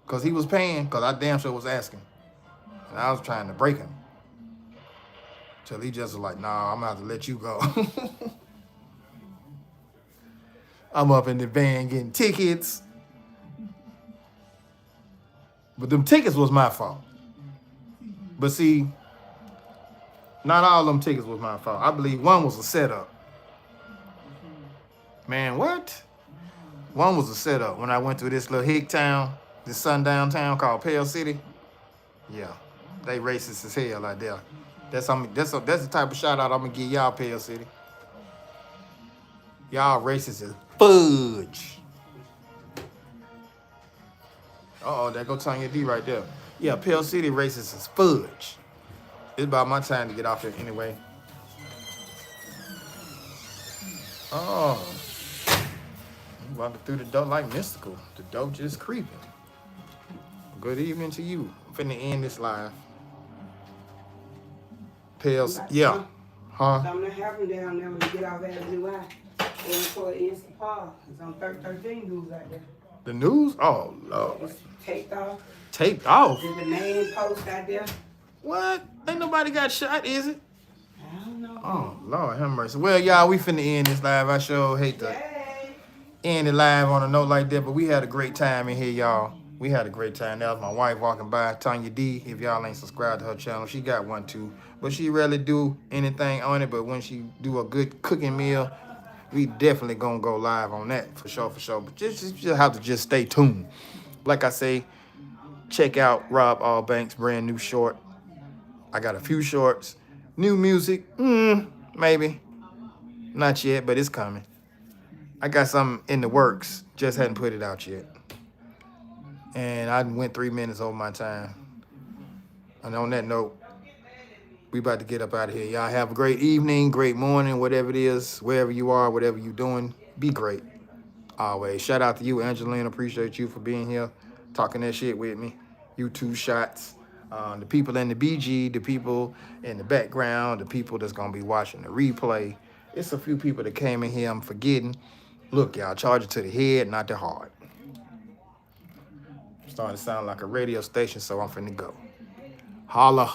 Because he was paying, because I damn sure was asking. And I was trying to break him. Till he just was like, nah, I'm going to have to let you go. I'm up in the van getting tickets. But them tickets was my fault. But see, not all them tickets was my fault. I believe one was a setup. Man, what? One was a setup. When I went through this little hick town, this sundown town called Pale City. Yeah, they racist as hell out there. That's the type of shout out I'm gonna give y'all, Pale City. Y'all racist as fudge. Uh-oh, there go Tanya D right there. Yeah, Pale City racist as fudge. It's about my time to get off here anyway. Oh. I'm walking through the door like mystical. The door just creeping. Good evening to you. I'm finna end this live. Pales, yeah. Huh? Something happened down there when you get off Avenue I. Going toward Instant Park. It's on 13 news out there. The news? Oh, Lord. It's taped off. Taped off? There's the main post out there. What? Ain't nobody got shot, is it? I don't know. Oh, Lord have mercy. Well, y'all, we finna end this live. I sure hate to end it live on a note like that, but we had a great time in here, y'all. We had a great time. That was my wife walking by, Tanya D. If y'all ain't subscribed to her channel, she got one too. But she rarely do anything on it, but when she do a good cooking meal, we definitely gonna go live on that for sure, for sure. But just have to just stay tuned. Like I say, check out Rob Allbanks' brand new short. I got a few shorts. New music, maybe. Not yet, but it's coming. I got something in the works, just hadn't put it out yet. And I went 3 minutes over my time. And on that note, we about to get up out of here. Y'all have a great evening, great morning, whatever it is, wherever you are, whatever you're doing, be great. Always. Shout out to you, Angelina. Appreciate you for being here, talking that shit with me. You two shots. The people in the BG, the people in the background, the people that's going to be watching the replay. It's a few people that came in here I'm forgetting. Look, y'all, charge it to the head, not the heart. Starting to sound like a radio station, so I'm finna go. Holla.